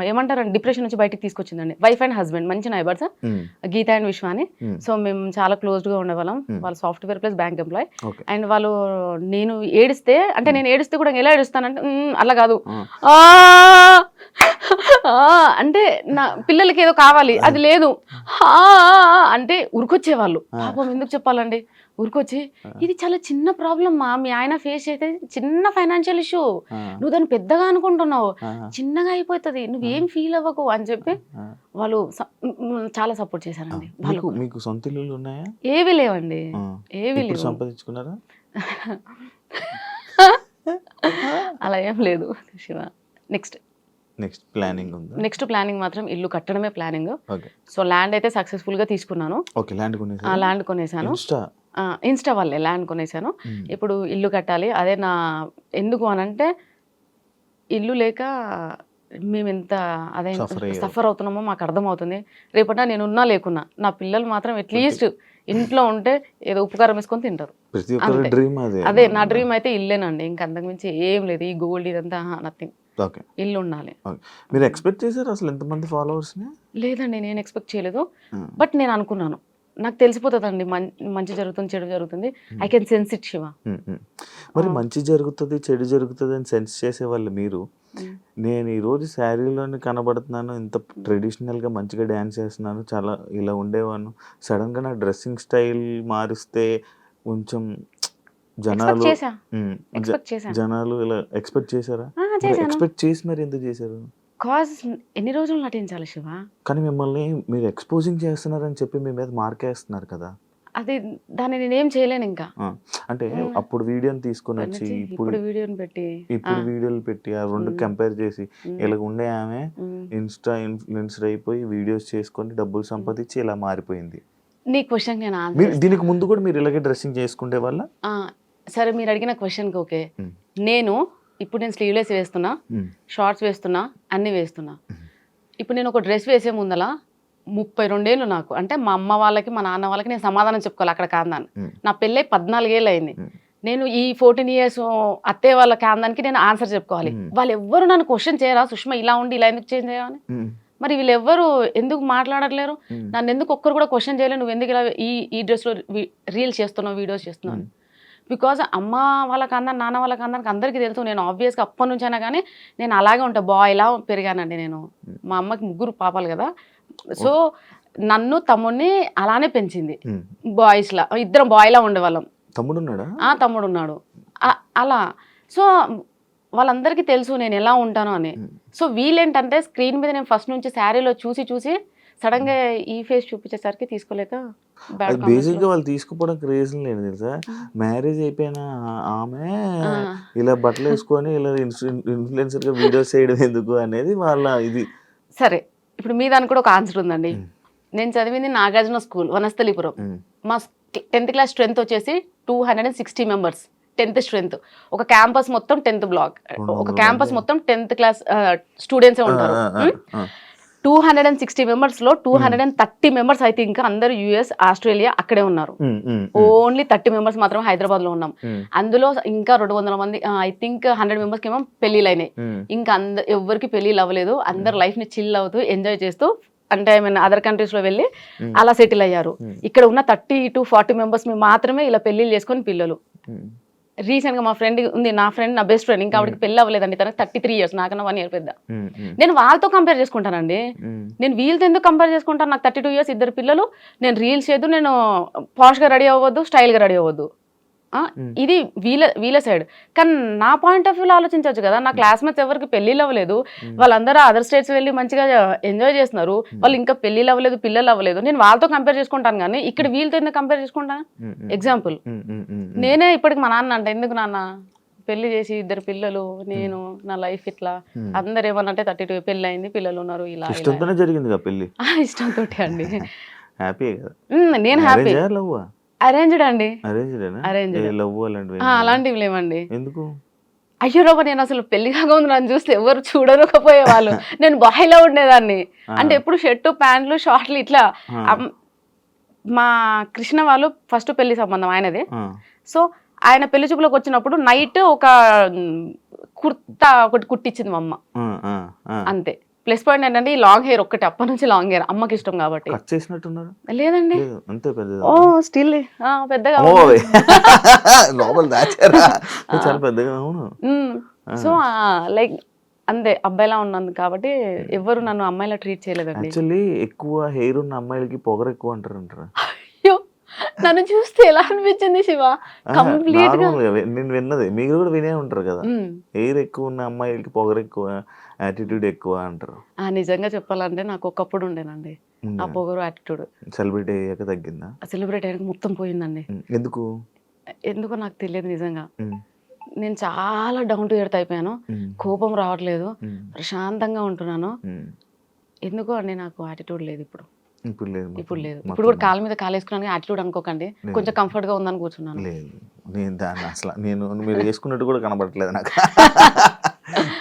ఏమంటారండి డిప్రెషన్ నుంచి బయటకు తీసుకొచ్చిందండి. వైఫ్ అండ్ హస్బెండ్ మంచి నైబర్స్, గీత అండ్ విశ్వ అని. సో మేము చాలా క్లోజ్డ్ గా ఉండేవాళ్ళం. వాళ్ళు software plus bank employee. And వాళ్ళు నేను ఏడిస్తే, అంటే నేను ఏడిస్తే కూడా ఎలా ఏడుస్తానంటే అలా కాదు, అంటే నా పిల్లలకి ఏదో కావాలి అది లేదు అంటే ఉరికొచ్చేవాళ్ళు. పాపం ఎందుకు చెప్పాలండి, ఊరికొచ్చి ఇది చాలా చిన్న ప్రాబ్లం మా మీ ఆయన ఫేస్ అయితే చిన్న ఫైనాన్షియల్ ఇష్యూ, నువ్వు దాన్ని పెద్దగా అనుకుంటున్నావు, చిన్నగా అయిపోతుంది, నువ్వేం ఫీల్ అవ్వకు అని చెప్పి వాళ్ళు చాలా సపోర్ట్ చేశారండి. మీకు సొంత ఇల్లులు ఉన్నాయా? ఏవి లేవండి, ఏవి లేవు. సంపాదించుకున్నారా? అలా ఏం లేదు శివ. నెక్స్ట్ ప్లానింగ్ మాత్రం ఇల్లు కట్టడమే ప్లానింగ్. సో ల్యాండ్ అయితే సక్సెస్ఫుల్ గా తీసుకున్నాను. ల్యాండ్ కొనేసాను, ఇన్స్టా వల్లే ల్యాండ్ కొనేసాను. ఇప్పుడు ఇల్లు కట్టాలి. అదే నా ఎందుకు అనంటే ఇల్లు లేక మేము ఎంత అదే సఫర్ అవుతున్నామో మాకు అర్థమవుతుంది. రేపటి నేను ఉన్నా లేకున్నా నా పిల్లలు మాత్రం అట్లీస్ట్ ఇంట్లో ఉంటే ఏదో ఉపకారం వేసుకొని తింటారు. అదే నా డ్రీమ్ అయితే ఇల్లేనండి, ఇంక అంతకుమించి ఏం లేదు. ఈ గోల్డ్ ఇదంతా నథింగ్, ఇల్లు ఉండాలి. మీరు ఎక్స్పెక్ట్ చేశారు అసలు ఎంతమంది ఫాలోవర్స్? లేదండి, నేను ఎక్స్పెక్ట్ చేయలేదు. బట్ నేను అనుకున్నాను నాకు తెలిసిపోతుందండి మంచి జరుగుతుంది చెడు జరుగుతుంది, I can sense it Shiva. మరి మంచి జరుగుతుంది చెడు జరుగుతుంది అని సెన్స్ చేసేవాళ్ళు మీరు. నేను ఈరోజు శారీలోనే కనబడుతున్నాను, ఇంత ట్రెడిషనల్గా మంచిగా డ్యాన్స్ చేస్తున్నాను, చాలా ఇలా ఉండేవాను, సడన్గా నా డ్రెస్సింగ్ స్టైల్ మారిస్తే కొంచెం జనాలు ఇలా ఎక్స్పెక్ట్ చేశారా? ఎక్స్పెక్ట్ చేసి మరి ఎందుకు చేశారు? కాజ్ ఎన్ని రోజులు నటించాలి శివ? కానీ మిమ్మల్ని మీరు ఎక్స్పోజింగ్ చేస్తున్నారని చెప్పి మీ మీద మార్కేస్తున్నారు కదా, అది దాన్ని నేనేం చేయలేను ఇంకా. అంటే అప్పుడు వీడియోని తీసుకొని వచ్చి ఇప్పుడు వీడియోలు పెట్టి ఆ రెండు కంపేర్ చేసి ఇలా ఉండే ఆమె ఇన్స్టా ఇన్ఫ్లుయెన్సర్ అయిపోయి వీడియోస్ చేసుకొని డబ్బులు సంపాదించి ఇలా మారిపోయింది. నీ క్వశ్చన్ దీనికి ముందు కూడా మీరు ఇలాగే డ్రెస్సింగ్ చేసుకునే వాళ్ళ? సరే, మీరు అడిగిన క్వశ్చన్కి ఓకే. ఇప్పుడు నేను స్లీవ్లెస్ వేస్తున్నా, షార్ట్స్ వేస్తున్నా, అన్ని వేస్తున్నా. ఇప్పుడు నేను ఒక డ్రెస్ వేసే ముందల 32 ఏళ్ళు నాకు, అంటే మా అమ్మ వాళ్ళకి మా నాన్న వాళ్ళకి నేను సమాధానం చెప్పుకోవాలి అక్కడ కాందాన్ని. నా పెళ్ళై 14 ఏళ్ళు అయింది. నేను ఈ 14 years అత్తయ్య వాళ్ళ కాందానికి నేను ఆన్సర్ చెప్పుకోవాలి. వాళ్ళు ఎవ్వరు నన్ను క్వశ్చన్ చేయరా, సుష్మా ఇలా ఉండి ఇలా ఎందుకు చేంజ్ చేయాలని? మరి వీళ్ళెవ్వరు ఎందుకు మాట్లాడట్లేరు? నన్ను ఎందుకు ఒక్కరు కూడా క్వశ్చన్ చేయలేరు, నువ్వు ఎందుకు ఇలా ఈ డ్రెస్లో రీల్స్ చేస్తున్నావు, వీడియోస్ చేస్తున్నావు అని? బికాజ్ అమ్మ వాళ్ళకి అందరు నాన్న వాళ్ళకి అందరికి అందరికీ తెలుసు, నేను ఆబ్వియస్గా అప్పటి నుంచి అయినా కానీ నేను అలాగే ఉంటా, బాయ్లా పెరిగానండి నేను. మా అమ్మకి 3 పాపలు కదా, సో నన్ను తమ్ముడిని అలానే పెంచింది. బాయ్స్లా ఇద్దరం బాయ్లా ఉండేవాళ్ళం. తమ్ముడు ఉన్నాడు అలా. సో వాళ్ళందరికీ తెలుసు నేను ఎలా ఉంటాను అని. సో వీళ్ళేంటంటే స్క్రీన్ మీద నేను ఫస్ట్ నుంచి శారీలో చూసి సడన్ గా ఈ ఫేస్ చూపించేసరికి తీసుకోలేక బేసిక్ గా వాళ్ళు తీసుకోవడానికి రీజన్ లేదు తెలుసా, మ్యారేజ్ అయిపోయిన ఆమె ఇలా బట్టలు వేసుకొని ఇలా ఇన్ఫ్లుయెన్సర్ గా వీడియోస్ చేయడం ఎందుకు అనేది వాళ్ళ ఇది. సరే, ఇప్పుడు మీ దానికి కూడా ఒక ఆన్సర్ ఉందండి. నేను చదివింది నాగార్జున స్కూల్, వనస్థలిపురం. మా 10th class స్ట్రెంత్ వచ్చేసి 260 members. 10th strength. ఒక క్యాంపస్ మొత్తం 10th బ్లాక్, ఒక 200 క్యాంపస్ మంది. మొత్తం 10th క్లాస్ స్టూడెంట్సే ఉంటారు. 260 మెంబర్స్ లో 230 మెంబర్స్ అయితే ఇంకా అందరూ యుఎస్, ఆస్ట్రేలియా అక్కడే ఉన్నారు. ఓన్లీ 30 మెంబర్స్ మాత్రం హైదరాబాద్ లో ఉన్నాం. అందులో ఇంకా 200 మంది, ఐ థింక్ 100 మెంబర్స్ కి ఏమో పెళ్లిళ్ళు అయినాయి. ఇంకా ఎవరికి పెళ్లిళ్ళు అవ్వలేదు. అందరు లైఫ్ ని చిల్ అవుతూ ఎంజాయ్ చేస్తూ, అంటే ఐ మీన్ అదర్ కంట్రీస్ లో వెళ్ళి అలా సెటిల్ అయ్యారు. ఇక్కడ ఉన్న 30 to 40 మెంబర్స్ మాత్రమే ఇలా పెళ్లిళ్ళు చేసుకొని పిల్లలు. రీసెంట్ గా మా ఫ్రెండ్ ఉంది, నా ఫ్రెండ్, నా బెస్ట్ ఫ్రెండ్, ఇంకా ఆవిడకి పెళ్లి అవ్వలేదండి. తనకి 33 years, నాకన్నా 1 year పెద్ద. నేను వాళ్ళతో కంపేర్ చేసుకుంటానండి. నేను వీళ్ళతో ఎందుకు కంపేర్ చేసుకుంటాను? నాకు 32 years, 2 పిల్లలు. నేను రీల్స్ చేయదు, నేను పాష్ గా రెడీ అవ్వద్దు, స్టైల్ గా రెడీ అవ్వద్దు. ఇది వీళ్ళ సైడ్. కానీ నా పాయింట్ ఆఫ్ వ్యూలో ఆలోచించవచ్చు కదా. నా క్లాస్మేట్స్ ఎవరికి పెళ్లిళ్ళు అవ్వలేదు, వాళ్ళందరూ అదర్ స్టేట్స్ వెళ్ళి మంచిగా ఎంజాయ్ చేస్తున్నారు. వాళ్ళు ఇంకా పెళ్లిళ్ళు అవ్వలేదు, పిల్లలు అవ్వలేదు. నేను వాళ్ళతో కంపేర్ చేసుకుంటాను, కానీ ఇక్కడ వీళ్ళతో ఎందుకు కంపేర్ చేసుకుంటాను? ఎగ్జాంపుల్, నేనే ఇప్పటికి మా నాన్న అంటే, ఎందుకు నాన్న పెళ్లి చేసి 2 పిల్లలు, నేను నా లైఫ్ ఇట్లా, అందరు ఏమన్నంటే 32 పెళ్లి అయింది, పిల్లలు ఉన్నారు, ఇలా ఇష్టంతోనే జరిగింది పెళ్లి. ఇష్టంతో అండి. హ్యాపీ. నేను హ్యాపీ. అరేంజ్డ్ అండి. అలాంటివి లేవండి. ఎందుకు? అయ్యో రాబా, నేను అసలు పెళ్లి కాకముందు నన్ను చూస్తే ఎవరు చూడకపోయేవాళ్ళు. నేను బాయ్లో ఉండేదాన్ని. అంటే ఎప్పుడు షర్టు, ప్యాంట్లు, షార్ట్లు ఇట్లా. మా కృష్ణ వాళ్ళు ఫస్ట్ పెళ్లి సంబంధం ఆయనదే. సో ఆయన పెళ్లి చూపులకు వచ్చినప్పుడు నైట్ ఒక కుర్తా ఒకటి కుట్టించింది మా అమ్మ, అంతే. ప్లస్ పాయింట్ ఏంటంటే ఈ లాంగ్ హెయిర్ ఒక్కటి, అప్పటి నుంచి లాంగ్ హెయిర్ అమ్మకి ఇష్టం కాబట్టి. లేదండి, ఓ స్టిల్ పెద్దగా. సో లైక్ అంతే, అబ్బాయిలా ఉన్నాను కాబట్టి ఎవరు నన్ను అమ్మాయిలా ట్రీట్ చేయలేదండి. యాక్చువల్లీ ఎక్కువ హెయిర్ ఉన్న అమ్మాయిలకి పొగరు ఎక్కువ అంటారు. అయ్యో, నన్ను చూస్తే ఎలా అనిపించింది శివ? కంప్లీట్ గా నేను విన్నది, మీరు కూడా వినే ఉంటారు కదా, హెయిర్ ఎక్కువ ఉన్న అమ్మాయిలకి పొగరు ఎక్కువ, యాటిట్యూడ్ ఎక్కువ అంటారు. నిజంగా చెప్పాలంటే నాకు ఒకప్పుడు ఉండేనండి ఆ పొగరు, యాటిట్యూడ్. సెలబ్రిటీ అయ్యాక తగ్గిందా? సెలబ్రిటీ అయ్యాక మొత్తం పోయిందండి. ఎందుకో నాకు తెలియదు నిజంగా. నేను చాలా డౌన్ టు ఎర్త్ అయిపోయాను. కోపం రావట్లేదు, ప్రశాంతంగా ఉంటున్నాను. ఎందుకో అండి నాకు యాటిట్యూడ్ లేదు ఇప్పుడు. ఇప్పుడు లేదు. ఇప్పుడు కూడా కాళ్ళ మీద కాలేసుకున్నాను, యాటిట్యూడ్ అనుకోకండి. కొంచెం కంఫర్ట్ గా ఉందని కూర్చున్నాను. నేను దాన్ని అసలు మీరు వేసుకున్నట్టు కూడా కనబడట్లేదు నాకు.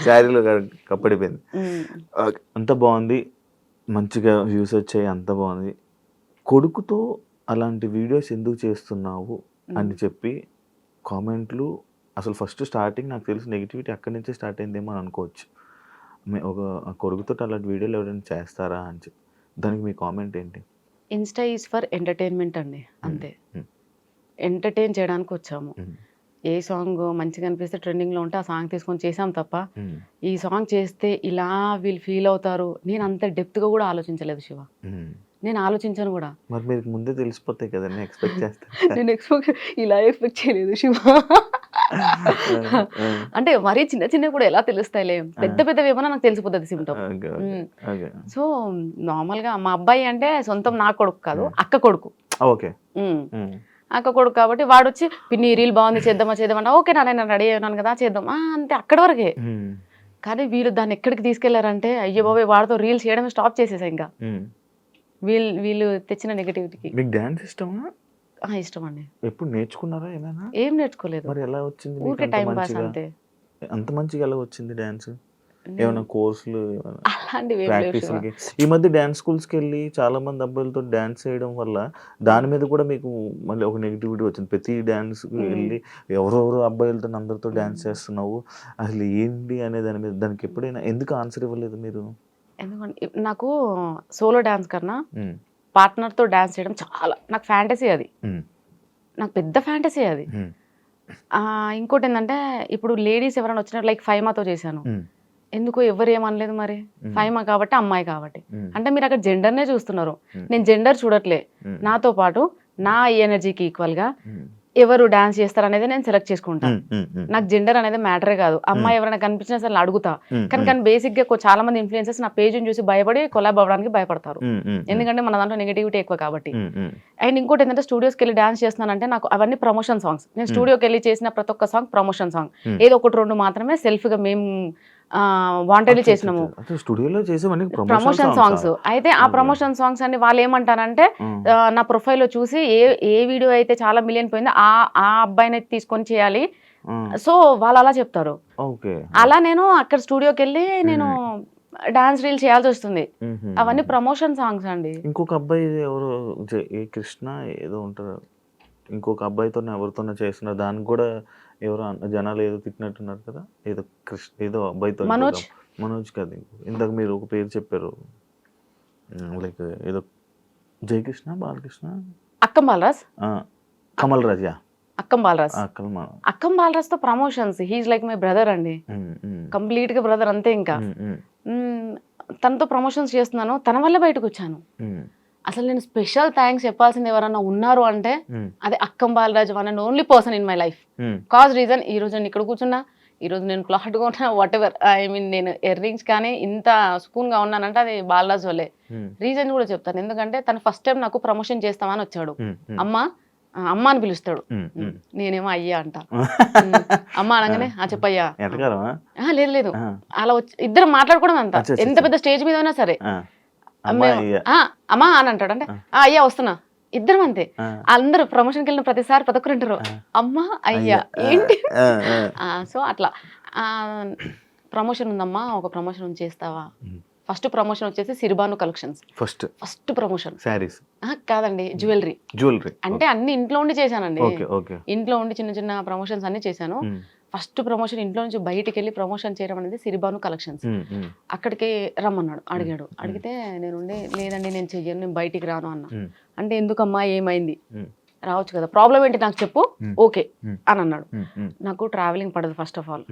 శారీలో కప్పడిపోయింది. అంత బాగుంది, మంచిగా వ్యూస్ వచ్చాయి, అంత బాగుంది. కొడుకుతో అలాంటి వీడియోస్ ఎందుకు చేస్తున్నావు అని చెప్పి కామెంట్లు, అసలు ఫస్ట్ స్టార్టింగ్ నాకు తెలిసి నెగిటివిటీ అక్కడి నుంచే స్టార్ట్ అయిందేమో అని అనుకోవచ్చు. ఒక కొడుకుతో అలాంటి వీడియోలు ఎవరైనా చేస్తారా అని చెప్పి, దానికి మీ కామెంట్ ఏంటి? ఇన్స్టా ఈజ్ ఫర్ ఎంటర్టైన్మెంట్ అండి, అంతే. ఎంటర్టైన్ చేయడానికి వచ్చాము. ఏ సాంగ్ మంచిగా అనిపిస్తే ట్రెండింగ్లో ఉంటే ఆ సాంగ్ తీసుకొని చేసాం తప్ప, ఈ సాంగ్ చేస్తే ఇలా వీళ్ళు ఫీల్ అవుతారు, నేను అంత డెప్త్గా కూడా ఆలోచించలేదు శివ. నేను ఆలోచించాను కూడా. మరి మీకు ముందే తెలిసిపోతాయి కదా, ఎక్స్పెక్ట్ చేస్తాను. నేను ఇలా ఎక్స్పెక్ట్ చేయలేదు శివ. అంటే మరీ చిన్న చిన్న కూడా ఎలా తెలుస్తాయిలే, పెద్ద పెద్దవి ఏమన్నా నాకు తెలిసిపోతుంది సిమ్టమ్. సో నార్మల్గా మా అబ్బాయి అంటే సొంతం నా కొడుకు కాదు, అక్క కొడుకు. అక్క కొడుకు కాబట్టి వాడు వచ్చి, పిన్ని రీల్ బాగుంది చేద్దామా, ఓకే నేను రెడీ అయినాను కదా చేద్దాం, అంతే, అక్కడి వరకే. కానీ వీళ్ళు దాన్ని ఎక్కడికి తీసుకెళ్లారంటే, అయ్యో బాబాయ్ వాడితో రీల్స్ చేయడం స్టాప్ చేసేసా. ఇంకా వీళ్ళు తెచ్చిన నెగటివిటీకి. మీకు డాన్స్ ఇష్టమా? ఇష్టం అండి. ఎప్పుడు నేర్చుకున్నారా ఏమైనా? ఏం నేర్చుకోలేదు. మరి ఎలా వచ్చింది? ఊరికే టైం పాస్ అంతే. అంత మంచిగా ఎలా వచ్చింది డాన్స్? ఏమైనా కోర్సులు, అలాంటివి? ఈ మధ్య డాన్స్ స్కూల్స్కి వెళ్ళి చాలా మంది అబ్బాయిలతో డాన్స్ చేయడం వల్ల దాని మీద కూడా మీకు మళ్ళీ ఒక నెగిటివిటీ వచ్చింది. ప్రతి డాన్స్కి వెళ్ళి ఎవరెవరో అబ్బాయిలతో అందరితో డాన్స్ చేస్తున్నావు, అసలు ఏంటి అనే దాని మీద, దానికి ఎప్పుడైనా ఎందుకు ఆన్సర్ ఇవ్వలేదు మీరు? ఎందుకంటే నాకు సోలో డాన్స్ కన్నా పార్ట్నర్తో డాన్స్ చేయడం చాలా నాకు ఫ్యాంటసీ. అది నాకు పెద్ద ఫ్యాంటసీ అది. ఇంకోటి ఏంటంటే, ఇప్పుడు లేడీస్ ఎవరైనా వచ్చినట్టు లైక్ ఫైమాతో చేశాను, ఎందుకు ఎవరు ఏమనలేదు. మరి ఫైమా కాబట్టి, అమ్మాయి కాబట్టి. అంటే మీరు అక్కడ జెండర్నే చూస్తున్నారు, నేను జెండర్ చూడట్లే. నాతో పాటు నా ఎనర్జీకి ఈక్వల్గా ఎవరు డాన్స్ చేస్తారు అనేది నేను సెలెక్ట్ చేసుకుంటాను. నాకు జెండర్ అనేది మ్యాటరే కాదు. అమ్మాయి ఎవరైనా కనిపించినా సరే అడుగుతా. కానీ బేసిక్ గా చాలా మంది ఇన్ఫ్లుయెన్సర్స్ నా పేజ్ని చూసి భయపడి కొలాబ్ అవ్వడానికి భయపడతారు, ఎందుకంటే మన దాంట్లో నెగిటివిటీ ఎక్కువ కాబట్టి. అండ్ ఇంకోటి ఏంటంటే, స్టూడియోస్కి వెళ్ళి డాన్స్ చేస్తున్నానంటే నాకు అవన్నీ ప్రమోషన్ సాంగ్స్. నేను స్టూడియోకి వెళ్ళి చేసిన ప్రతి ఒక్క సాంగ్ ప్రమోషన్ సాంగ్. ఏదో 1-2 మాత్రమే సెల్ఫ్ గా మేము వాంటెడ్లీ చేసినాము స్టూడియోలో చేసేవన్నీ ప్రమోషన్ సాంగ్స్. అయితే ఆ ప్రమోషన్ సాంగ్స్ అన్ని వాళ్ళు ఏమంటారంటే నా ప్రొఫైల్లో చూసి ఏ వీడియో అయితే చాలా మిలియన్ పోయిందో ఆ అబ్బాయిని తీసుకొని చేయాలి, సో వాళ్ళు అలా చెప్తారు. అలా నేను అక్కడ స్టూడియోకి వెళ్ళి నేను డాన్స్ రీల్ చేయాల్సి వస్తుంది. అవన్నీ ప్రమోషన్ సాంగ్స్ అండి. ఇంకొక అబ్బాయి ఎవరు ఏ కృష్ణ ఏదో ఉంటారు, ఇంకొక అబ్బాయితో ఎవరితోనో చేస్తున్నారు, దానికి కూడా ఎవరో జనాలు ఏదో తిట్టినట్టున్నారు కదా, ఏదో కృష్ణ ఏదో అబ్బాయితో. మనోజ్ కాదు, ఇందాక మీరు ఒక పేరు చెప్పారు, లైక్ ఏదో జయకృష్ణ బాలకృష్ణ అక్కం బాలరాజ్, కమల్ రాజ్, అక్కం బాలరాజ్ తో promotions. He is like my brother అండి, కంప్లీట్ గా బ్రదర్ అంతే. ఇంకా తనతో ప్రమోషన్స్ చేస్తున్నాను, తన వల్ల బయటకు వచ్చాను. అసలు నేను స్పెషల్ థ్యాంక్స్ చెప్పాల్సింది ఎవరన్నా ఉన్నారు అంటే అదే అక్కం Balaraj, one and only person in my life. Cause reason ఈ రోజు నేను ఇక్కడ కూర్చున్నా, ఈ రోజు నేను ప్లాట్ గా ఉన్నా, వాట్ ఎవర్, ఐ మీన్ నేను ఇయర్ రింగ్స్ కానీ ఇంత స్పూన్ గా ఉన్నానంటే అది బాలరాజ్ వల్లే. రీజన్ కూడా చెప్తాను, ఎందుకంటే తను ఫస్ట్ టైం నాకు ప్రమోషన్ చేస్తామని వచ్చాడు. అమ్మ అని పిలుస్తాడు, నేనేమో అయ్యా అంట. అమ్మ అనగానే చెప్పయ్యా, లేదు అలా వచ్చి ఇద్దరు మాట్లాడుకోవడం అంతా. ఎంత పెద్ద స్టేజ్ మీద అయినా సరే అమ్మా అని అంటాడు, అంటే అయ్యా వస్తున్నా, ఇద్దరం అంతే. అందరూ ప్రమోషన్కి వెళ్ళిన ప్రతిసారి ప్రతి ఒక్కరు అంటారు అమ్మా అయ్యా ఏంటి. సో అట్లా ప్రమోషన్ ఉందమ్మా, ఒక ప్రమోషన్ చేస్తావా. ఫస్ట్ ప్రమోషన్ వచ్చేసి సిరిబాను కలెక్షన్స్, ఫస్ట్ ప్రమోషన్. సారీస్ కాదండి, జ్యువెలరీ. అంటే అన్ని ఇంట్లో ఉండి చేశానండి, ఇంట్లో ఉండి చిన్న చిన్న ప్రమోషన్స్ అన్ని చేశాను. ఫస్ట్ ప్రమోషన్ ఇంట్లో నుంచి బయటికి వెళ్ళి ప్రమోషన్ చేయడం అనేది సిరిబాను కలెక్షన్స్. అక్కడికి రమ్మన్నాడు, అడిగితే నేను లేదండి నేను చెయ్యను, నేను బయటికి రాను అన్నా. అంటే ఎందుకమ్మా ఏమైంది, రావచ్చు కదా, ప్రాబ్లం ఏంటి నాకు చెప్పు, ఓకే అని అన్నాడు. నాకు ట్రావెలింగ్ పడదు ఫస్ట్ ఆఫ్ ఆల్,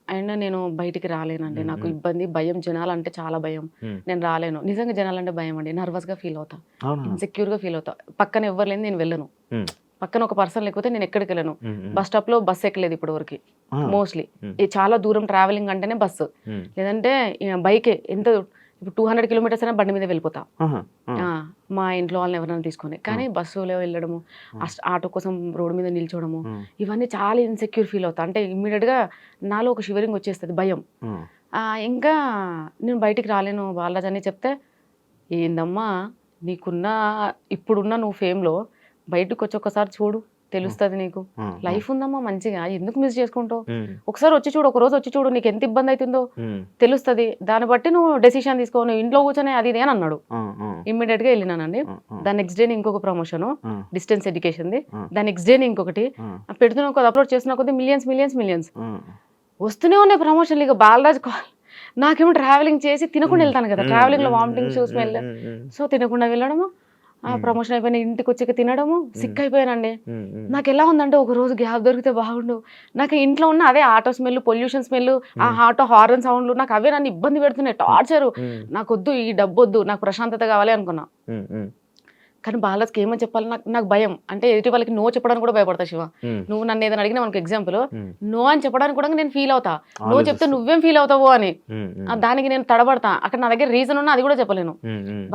అండ్ నేను బయటికి రాలేనండి, నాకు ఇబ్బంది, భయం, జనాలంటే చాలా భయం, నేను రాలేను. నిజంగా జనాలంటే భయం అండి, నర్వస్ గా ఫీల్ అవుతా, ఇన్సెక్యూర్ గా ఫీల్ అవుతా. పక్కన ఎవరు లేని నేను వెళ్ళను, పక్కన ఒక పర్సన్ లేకపోతే నేను ఎక్కడికి వెళ్ళను. బస్ స్టాప్ లో బస్సు ఎక్కలేదు ఇప్పటి వరకు మోస్ట్లీ. చాలా దూరం ట్రావెలింగ్ అంటేనే బస్సు, లేదంటే బైక్. ఎంత ఇప్పుడు 200 కిలోమీటర్స్ అయినా బండి మీద వెళ్ళిపోతా, మా ఇంట్లో వాళ్ళని ఎవరైనా తీసుకొని. కానీ బస్సులో వెళ్ళడము, ఆటో కోసం రోడ్డు మీద నిల్చోవడము, ఇవన్నీ చాలా ఇన్సెక్యూర్ ఫీల్ అవుతా. అంటే ఇమ్మీడియట్ గా నాలో ఒక షివరింగ్ వచ్చేస్తుంది, భయం. ఇంకా నేను బయటికి రాలేను బాలరాజ్ అని చెప్తే, ఏందమ్మా నీకున్న ఇప్పుడున్న నువ్వు ఫేమ్లో బయటకు వచ్చి ఒకసారి చూడు, తెలుస్తుంది నీకు, లైఫ్ ఉందమ్మా మంచిగా, ఎందుకు మిస్ చేసుకుంటావు, ఒకసారి వచ్చి చూడు, ఒక రోజు వచ్చి చూడు, నీకు ఎంత ఇబ్బంది అవుతుందో తెలుస్తుంది, దాన్ని బట్టి నువ్వు డెసిషన్ తీసుకో, నువ్వు ఇంట్లో కూర్చొని అది ఇది అని అన్నాడు. ఇమ్మీడియట్ గా వెళ్ళినానండి. దాని నెక్స్ట్ డే ఇంకొక ప్రమోషన్ డిస్టెన్స్ ఎడ్యుకేషన్ ది, దాని నెక్స్ట్ డే ఇంకొకటి పెడుతున్నా కొద్ది, అప్లోడ్ చేస్తున్నా కొద్ది మిలియన్స్ వస్తూనే ఉన్నాయి ప్రమోషన్లు. ఇక బాలరాజ్ నాకేమో ట్రావెలింగ్ చేసి తినకుండా వెళ్తాను కదా, ట్రావెలింగ్ లో వామిటింగ్ చూసి వెళ్ళా, సో తినకుండా వెళ్ళడము, ప్రమోషన్ అయిపోయిన ఇంటికి వచ్చి తినడము, సిక్ అయిపోయానండి. నాకు ఎలా ఉందంటే ఒక రోజు గ్యాప్ దొరికితే బాగుండు. నాకు ఇంట్లో ఉన్న అదే ఆటో స్మెల్, పొల్యూషన్ స్మెల్, ఆ ఆటో హార్న్ సౌండ్లు, నాకు అవే నన్ను ఇబ్బంది పెడుతున్నాయి, టార్చరు. నాకు వద్దు, ఈ డబ్బు వద్దు, నాకు ప్రశాంతత కావాలి అనుకున్నా. కానీ బాలరాజ్కి ఏమని చెప్పాలి, నాకు భయం. అంటే ఎదుటి వాళ్ళకి నో చెప్పడానికి కూడా భయపడతా. శివ, నువ్వు నన్ను ఏదైనా అడిగినా మనకు ఎగ్జాంపుల్, నో అని చెప్పడానికి కూడా నేను ఫీల్ అవుతా. నో చెప్తే నువ్వేం ఫీల్ అవుతావు అని, దానికి నేను తడబడతా. అక్కడ నా దగ్గర రీజన్ ఉన్నా అది కూడా చెప్పలేను.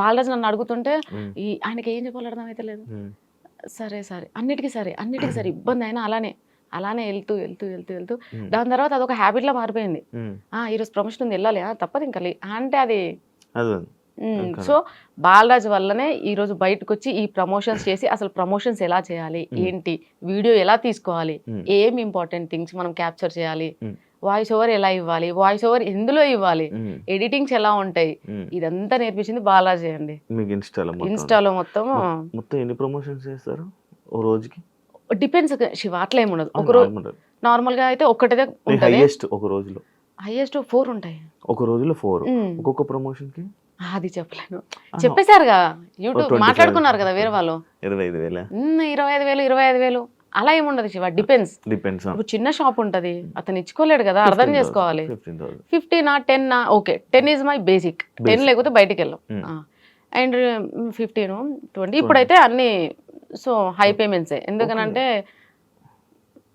బాలరాజ్ నన్ను అడుగుతుంటే ఆయనకి ఏం చెప్పాలి అర్థం అయితే లేదు. సరే అన్నిటికీ సరే ఇబ్బంది అయినా అలానే వెళ్తూ దాని తర్వాత అదొక హ్యాబిట్ లా మారిపోయింది. ఈరోజు ప్రమోషన్ ఉంది, వెళ్ళాలి, తప్పదు ఇంకా అంటే అది. సో బాలరాజ్ వల్లనే ఈరోజు బయటకు వచ్చి ఈ ప్రమోషన్స్ చేసి, అసలు ప్రమోషన్స్ ఎలా చేయాలి, ఏంటి, వీడియో ఎలా తీసుకోవాలి, ఏం ఇంపార్టెంట్ థింగ్స్ మనం క్యాప్చర్ చేయాలి, వాయిస్ ఓవర్ ఎలా ఇవ్వాలి, వాయిస్ ఓవర్ ఎందులో ఇవ్వాలి, ఎడిటింగ్స్ ఎలా ఉంటాయి, ఇదంతా నేర్పించింది బాలరాజ్ అండి. ఇన్స్టాలో మొత్తం ఎన్ని ప్రమోషన్స్ చేస్తారు ఓ రోజుకి? డిపెండ్స్ శివ, అట్లా ఏమి ఉండదు. ఒక రోజు నార్మల్ గా అయితే ఒక్కటే ఉంటుంది, ఒక రోజులో హైయెస్ట్ 4 ఉంటాయి. ఒక రోజులో 4, ఒక్కొక్క ప్రమోషన్ కి అది చెప్పలేను, చెప్పేశారుగా, యూట్యూబ్ మాట్లాడుకున్నారు కదా వేరే వాళ్ళు. 25,000 అలా ఏముండదు శివ, డిపెండ్స్. ఇప్పుడు చిన్న షాప్ ఉంటది, అతను ఇచ్చుకోలేడు కదా, అర్థం చేసుకోవాలి. 15 10 ఓకే, 10 ఈజ్ మై బేసిక్, 10 లేకపోతే బయటికి వెళ్ళాం. అండ్ 15 20 ఇప్పుడైతే అన్ని సో హై పేమెంట్సే, ఎందుకనంటే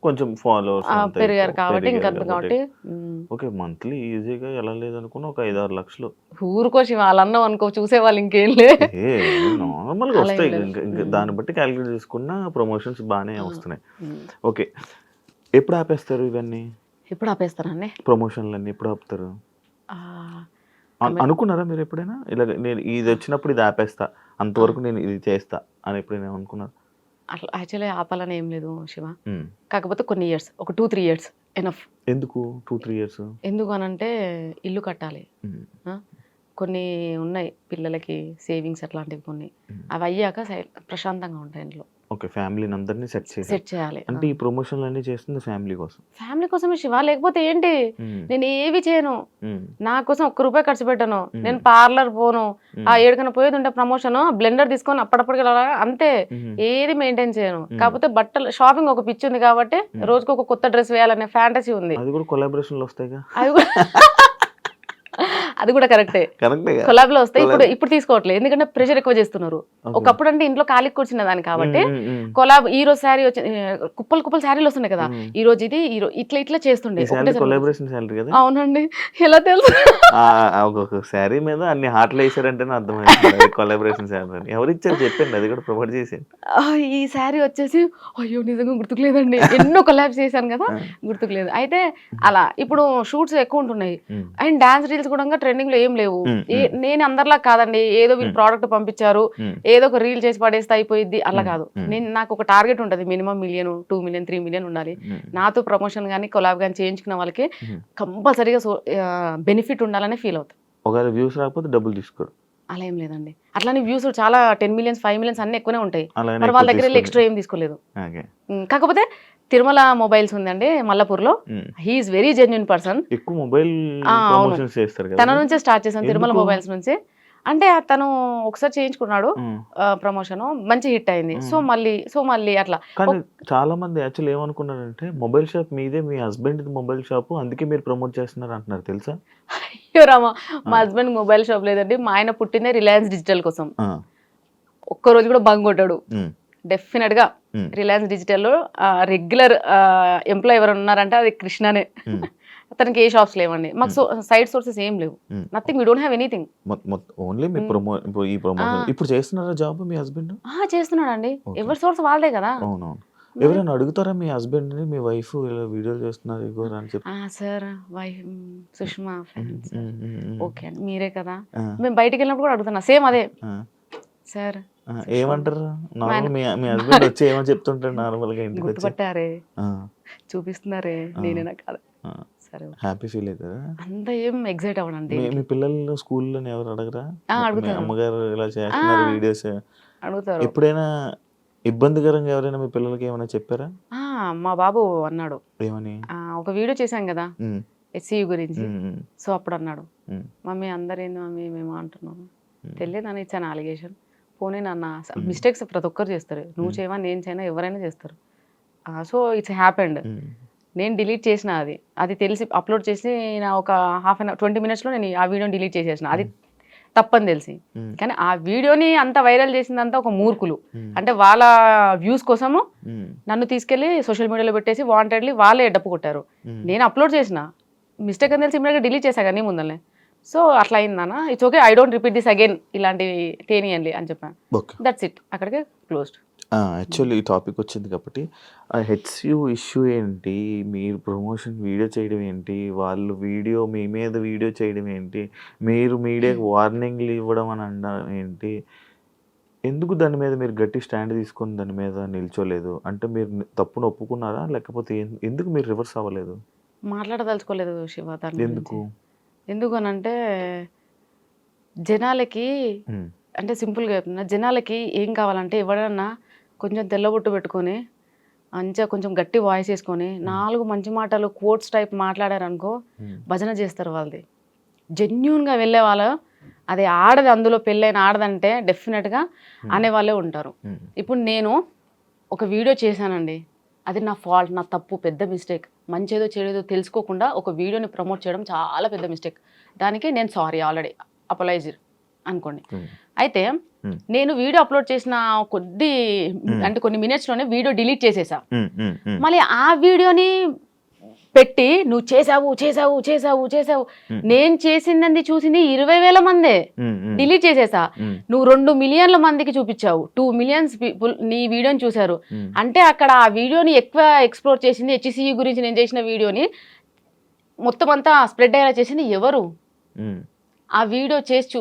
కొంచెం ఫాలోవర్స్ పెరిగారు కాబట్టి. ఇంకా కాబట్టి ఓకే, మంత్లీ ఈజీగా ఎలా లేదనుకున్నా ఒక 5-6 లక్షలు ఊరుకోసి వాళ్ళన్నాం అనుకో, చూసేవాళ్ళు ఇంకేం లేదు, నార్మల్గా వస్తాయి. ఇంకా దాన్ని బట్టి క్యాలిక్యులేట్ చేసుకున్న ప్రమోషన్స్ బాగానే వస్తున్నాయి. ఓకే, ఎప్పుడు ఆపేస్తారు ఇవన్నీ? ఇప్పుడు ఆపేస్తానండి. ప్రమోషన్లు అన్ని ఎప్పుడు ఆపుతారు? ఆ, అనుకున్నారా మీరు ఎప్పుడైనా ఇలా నేను ఇది వచ్చినప్పుడు ఇది ఆపేస్తా, అంతవరకు నేను ఇది చేస్తా అని ఎప్పుడైనా అనుకున్నారు? అట్లా యాక్చువల్లీ ఆపాలని ఏం లేదు శివ. కాకపోతే కొన్ని ఇయర్స్, ఒక 2-3 ఇయర్స్ ఎనఫ్. ఎందుకు 2-3 ఇయర్స్? ఎందుకు అనంటే ఇల్లు కట్టాలి, కొన్ని ఉన్నాయి పిల్లలకి సేవింగ్స్ అట్లాంటివి కొన్ని, అవి అయ్యాక ప్రశాంతంగా ఉంటాయి ఇంట్లో. ఓకే, ఫ్యామిలీని అందరినీ సెట్ చేయాలి. అంటే ఈ ప్రమోషన్లు అన్నీ చేస్తుంది ఫ్యామిలీ కోసం. ఫ్యామిలీ కోసమే శివ, లేకపోతే ఏంటి? నేను ఏవి చేయను, నా కోసం ₹1 ఖర్చు పెట్టను, నేను పార్లర్ పోను, ఆ ఏడుకన్నా పోయేది ఉంటే ప్రమోషన్ బ్లెండర్ తీసుకొని అప్పటికప్పుడు అంతే, ఏది మెయింటైన్ చేయను. కాకపోతే బట్టలు షాపింగ్ ఒక పిచ్చి ఉంది కాబట్టి రోజుకు ఒక కొత్త డ్రెస్ వేయాలనే ఫ్యాంటసీ ఉంది. అది కూడా కొలాబరేషన్లు వస్తాయిగా. అది కూడా కరెక్టే, కొలాబ్ లో వస్తాయి. ఇప్పుడు తీసుకోవట్లేదు, ఎందుకంటే ప్రెషర్ ఎక్కువ చేస్తున్నారు. ఒకప్పుడు అంటే ఇంట్లో ఖాళీ కూర్చున్న దాన్ని కాబట్టి కొలాబ్, ఈ రోజు శారీ వచ్చి కుప్పలు శారీలు వస్తున్నాయి కదా, ఈ రోజు ఇది ఇట్లా చేస్తుండే. అవునండి, ఎలా తెలుసు? ఒక్కొక్క శారీ మీద అన్ని హాట్లు వేసారంటేనే అర్థమైంది కొలాబరేషన్ శారీ. ఎవరిచ్చారు చెప్పండి, అది కూడా ప్రమోట్ చేసేది. ఈ శారీ వచ్చేసి అయ్యో నిజంగా గుర్తుకులేదండి, ఎన్నో కొలాబ్స్ చేశాను కదా, గుర్తుకులేదు. అయితే అలా ఇప్పుడు షూట్స్ ఎక్కువ ఉంటున్నాయి అండ్ డాన్స్ రీల్స్ కూడా ట్రెండింగ్ లో ఏం లేవు. నేను అందరిలా కాదండి, ఏదో వీళ్ళు ప్రోడక్ట్ పంపించారు ఏదో ఒక రీల్ చేసి పడేస్తే అయిపోయింది అలా కాదు. నాకు ఒక టార్గెట్ ఉంటుంది, మినిమం 1 million, 2 million, 3 million ఉండాలి. నాతో ప్రమోషన్ కానీ కొలాబ్ కానీ చేయించుకున్న వాళ్ళకి కంపల్సరీగా బెనిఫిట్ ఉండాలని ఫీల్ అవుతుంది. ఒకవేళ వ్యూస్ రాకపోతే డబ్బులు తీసుకోరు? అలా ఏం లేదండి, అట్లానే వ్యూస్ చాలా 10 millions, 5 millions అన్ని ఎక్కువనే ఉంటాయి. మరి వాళ్ళ దగ్గర ఎక్స్ట్రా ఏం తీసుకోలేదు. కాకపోతే తిరుమల మొబైల్స్ ఉందండి మల్లపూర్లో, హీఈస్ వెరీ జెన్యున్ పర్సన్. ఎక్కువ మొబైల్ ప్రమోషన్స్ చేస్తారు కదా, తన నుంచే స్టార్ట్ చేశాను తిరుమల మొబైల్స్ నుంచి. అంటే తను ఒకసారి చేయించుకున్నాడు ప్రమోషన్, మంచి హిట్ అయింది. సో మళ్ళీ అట్లా. కానీ చాలా మంది యాక్చువల్ ఏమనుకున్నారంటే మొబైల్ షాప్ మీదే, మీ హస్బెండ్ మొబైల్ షాప్, అందుకే మీరు ప్రమోట్ చేస్తున్నారు అంటున్నారు, తెలుసా? అయ్యో రామా, మా హస్బెండ్ మొబైల్ షాప్ లేదండి, మా ఆయన పుట్టిందే రిలయన్స్ డిజిటల్ కోసం. ఒక్కరోజు కూడా బంగ్ కొట్టాడు. డెఫినెట్ గా రిలయన్స్ డిజిటల్ లో రెగ్యులర్ ఎంప్లాయ్ ఎవరు ఉన్నారంటే అది కృష్ణనే. అతనికి ఏ షాప్స్ లేవండి, మాకు సైడ్ సోర్సెస్ ఏం లేవు, nothing, we don't have anything. Only మీ ఈ ప్రమోషన్. ఇప్పుడు చేస్తున్నారా జాబ్ మీ హస్బెండ్? చేస్తున్నాడు అండి, ఎవరి సోర్స్ వాళ్ళదే కదా. అవునవును. ఎవరైనా అడుగుతారా మీ హస్బెండ్ ని, మీ వైఫ్ ఇలా వీడియోలు చేస్తున్నారు ఇగో అని చెప్పి? Sir wife Sushma friends, okay అండి మీరే కదా. మేము బయటికి వెళ్ళినప్పుడు కూడా అడుగుతున్నా సేమ్ అదే సార్. ఏమంటారు మీ హస్బెండ్ వచ్చి ఏమని చెప్తుంటారు నార్మల్ గా? ఇంటికి గుర్తుపట్టారే, చూపిస్తున్నారే, నేనేనా కాదు. సరే, హ్యాపీ ఫీల్ అవుతారా? అంత ఏం ఎగ్జైట్ అవ్వనండి. మీ పిల్లలు స్కూల్లో ఎవరు అడగరా? అమ్మగారు ఇలా చేస్తున్నారు వీడియోస్ అడుగుతారు. ఎప్పుడైనా ఇబ్బందికరంగా ఎవరైనా మీ పిల్లలకి ఏమైనా చెప్పారా? మా బాబు అన్నాడు. ఏమని? ఒక వీడియో చేశాం కదా SCU గురించి, సో అప్పుడు అన్నాడు, మమ్మీ అందరేంది మమ్మీ మేము అంటున్నాము, తెలియదని ఇచ్చాను అలిగేషన్. పోనీ నాన్న, మిస్టేక్స్ ప్రతి ఒక్కరు చేస్తారు, నువ్వు చేయవా నేను చేయనా ఎవరైనా చేస్తారు. So it's happened. నేను డిలీట్ చేసిన అది తెలిసి అప్లోడ్ చేసి నా ఒక 20 minutes నేను ఆ వీడియోని డిలీట్ చేసేసిన, అది తప్పని తెలిసి. కానీ ఆ వీడియోని అంత వైరల్ చేసిందంతా ఒక మూర్ఖులు, అంటే వాళ్ళ వ్యూస్ కోసము నన్ను తీసుకెళ్లి సోషల్ మీడియాలో పెట్టేసి వాంటెడ్లీ వాళ్ళే డప్పు కొట్టారు. నేను అప్లోడ్ చేసిన మిస్టేక్ అని తెలిసి ఇమ్మీడియట్గా డిలీట్ చేశా కానీ ముందరనే. సో అట్లా అయిందన్న, it's okay, I don't repeat this again, ఇలాంటివి తేనియండి అని చెప్పాను. దట్స్ ఇట్, అక్కడికే క్లోజ్డ్. యాక్చువల్లీ ఈ టాపిక్ వచ్చింది కాబట్టి HCU ఇష్యూ ఏంటి, మీరు ప్రమోషన్ వీడియో చేయడం ఏంటి, వాళ్ళు వీడియో మీ మీద వీడియో చేయడం ఏంటి, మీరు మీడియాకి వార్నింగ్లు ఇవ్వడం అని అనడం ఏంటి, ఎందుకు దాని మీద మీరు గట్టి స్టాండ్ తీసుకొని దాని మీద నిల్చోలేదు? అంటే మీరు తప్పును ఒప్పుకున్నారా, లేకపోతే ఎందుకు మీరు రివర్స్ అవ్వలేదు? మాట్లాడదలుచుకోలేదు శివ దాని. ఎందుకు అని అంటే జనాలకి, అంటే సింపుల్గా చెప్తున్నా, జనాలకి ఏం కావాలంటే ఎవడన్నా కొంచెం తెల్లబొట్టు పెట్టుకొని మంచిగా కొంచెం గట్టి వాయిస్ వేసుకొని 4 మంచి మాటలు కోట్స్ టైప్ మాట్లాడారనుకో భజన చేస్తారు వాళ్ళది. జెన్యున్గా వెళ్ళే వాళ్ళు, అది ఆడది, అందులో పెళ్ళైన ఆడదంటే డెఫినెట్గా అనేవాళ్ళే ఉంటారు. ఇప్పుడు నేను ఒక వీడియో చేశానండి, అది నా ఫాల్ట్, నా తప్పు, పెద్ద మిస్టేక్. మంచిదో చెడేదో తెలుసుకోకుండా ఒక వీడియోని ప్రమోట్ చేయడం చాలా పెద్ద మిస్టేక్. దానికి నేను సారీ ఆల్రెడీ అపలైజ్ అనుకోండి. అయితే నేను వీడియో అప్లోడ్ చేసిన కొన్ని మినిట్స్లోనే వీడియో డిలీట్ చేసేసా. మళ్ళీ ఆ వీడియోని పెట్టి నువ్వు చేసావు చేసావు చేసావు చేసావు, నేను చేసింది చూసింది 20,000 మందే, డిలీట్ చేసేసా. నువ్వు 2 మిలియన్ల మందికి చూపించావు, 2 millions పీపుల్ నీ వీడియోని చూసారు. అంటే అక్కడ ఆ వీడియోని ఎక్కువ ఎక్స్ప్లోర్ చేసింది HCU గురించి నేను చేసిన వీడియోని మొత్తం అంతా స్ప్రెడ్ అయ్యేలా చేసింది ఎవరు? ఉమ్, ఆ వీడియో చేసి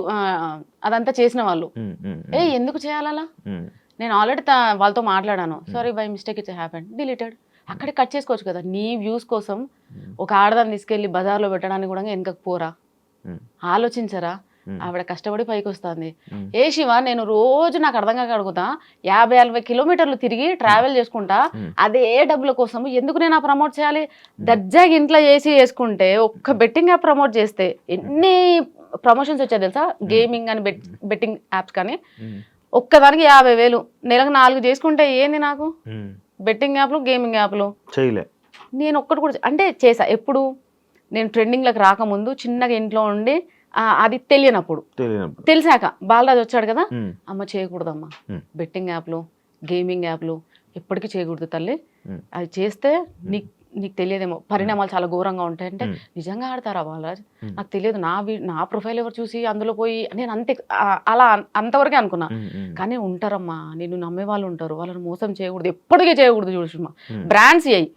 అదంతా చేసిన వాళ్ళు. ఉమ్, ఉమ్, ఎందుకు చేయాలలా? ఉమ్, నేను ఆల్రెడీ వాళ్ళతో మాట్లాడాను. Sorry by mistake it's happen, deleted. అక్కడే కట్ చేసుకోవచ్చు కదా. నీ వ్యూస్ కోసం ఒక ఆడదాన్ని తీసుకెళ్లి బజార్లో పెట్టడానికి కూడా వెనకకు పోరా? ఉమ్, ఆలోచించరా? ఆవిడ కష్టపడి పైకి వస్తుంది. ఉమ్, ఏ శివ, నేను రోజు నాకు అర్థం కాక అడుగుతా, 50-60 కిలోమీటర్లు తిరిగి ట్రావెల్ చేసుకుంటా, అదే డబ్బుల కోసం ఎందుకు నేను ఆ ప్రమోట్ చేయాలి? దర్జాగా ఇంట్లో చేసుకుంటే, ఒక్క బెట్టింగ్ యాప్ ప్రమోట్ చేస్తే ఎన్ని ప్రమోషన్స్ వచ్చాయి తెలుసా? గేమింగ్ అని బెట్టింగ్ యాప్స్ కానీ ఒక్కదానికి 50,000, నెలకు 4 చేసుకుంటే ఏంది నాకు? ఉమ్. బెట్టింగ్ యాప్లు, గేమింగ్ యాప్లు చేయలే. నేను ఒక్కటి కూడా అంటే చేసా. ఎప్పుడు? నేను ట్రెండింగ్లకు రాకముందు చిన్నగా ఇంట్లో ఉండి అది తెలియనప్పుడు. తెలిసాక బాలరాజు వచ్చాడు కదా, అమ్మ చేయకూడదమ్మా బెట్టింగ్ యాప్లు, గేమింగ్ యాప్లు ఎప్పటికీ చేయకూడదు తల్లి. అది చేస్తే నీకు తెలియదేమో, పరిణామాలు చాలా ఘోరంగా ఉంటాయంటే, నిజంగా ఆడతారా బాలరాజ్? నాకు తెలియదు, నా ప్రొఫైల్ ఎవరు చూసి అందులో పోయి, నేను అలా అంతవరకే అనుకున్నా. కానీ ఉంటారమ్మా, నిన్ను నమ్మే వాళ్ళు ఉంటారు, వాళ్ళని మోసం చేయకూడదు, ఎప్పటికీ చేయకూడదు. చూడమ్మా, బ్రాండ్స్ అయ్యి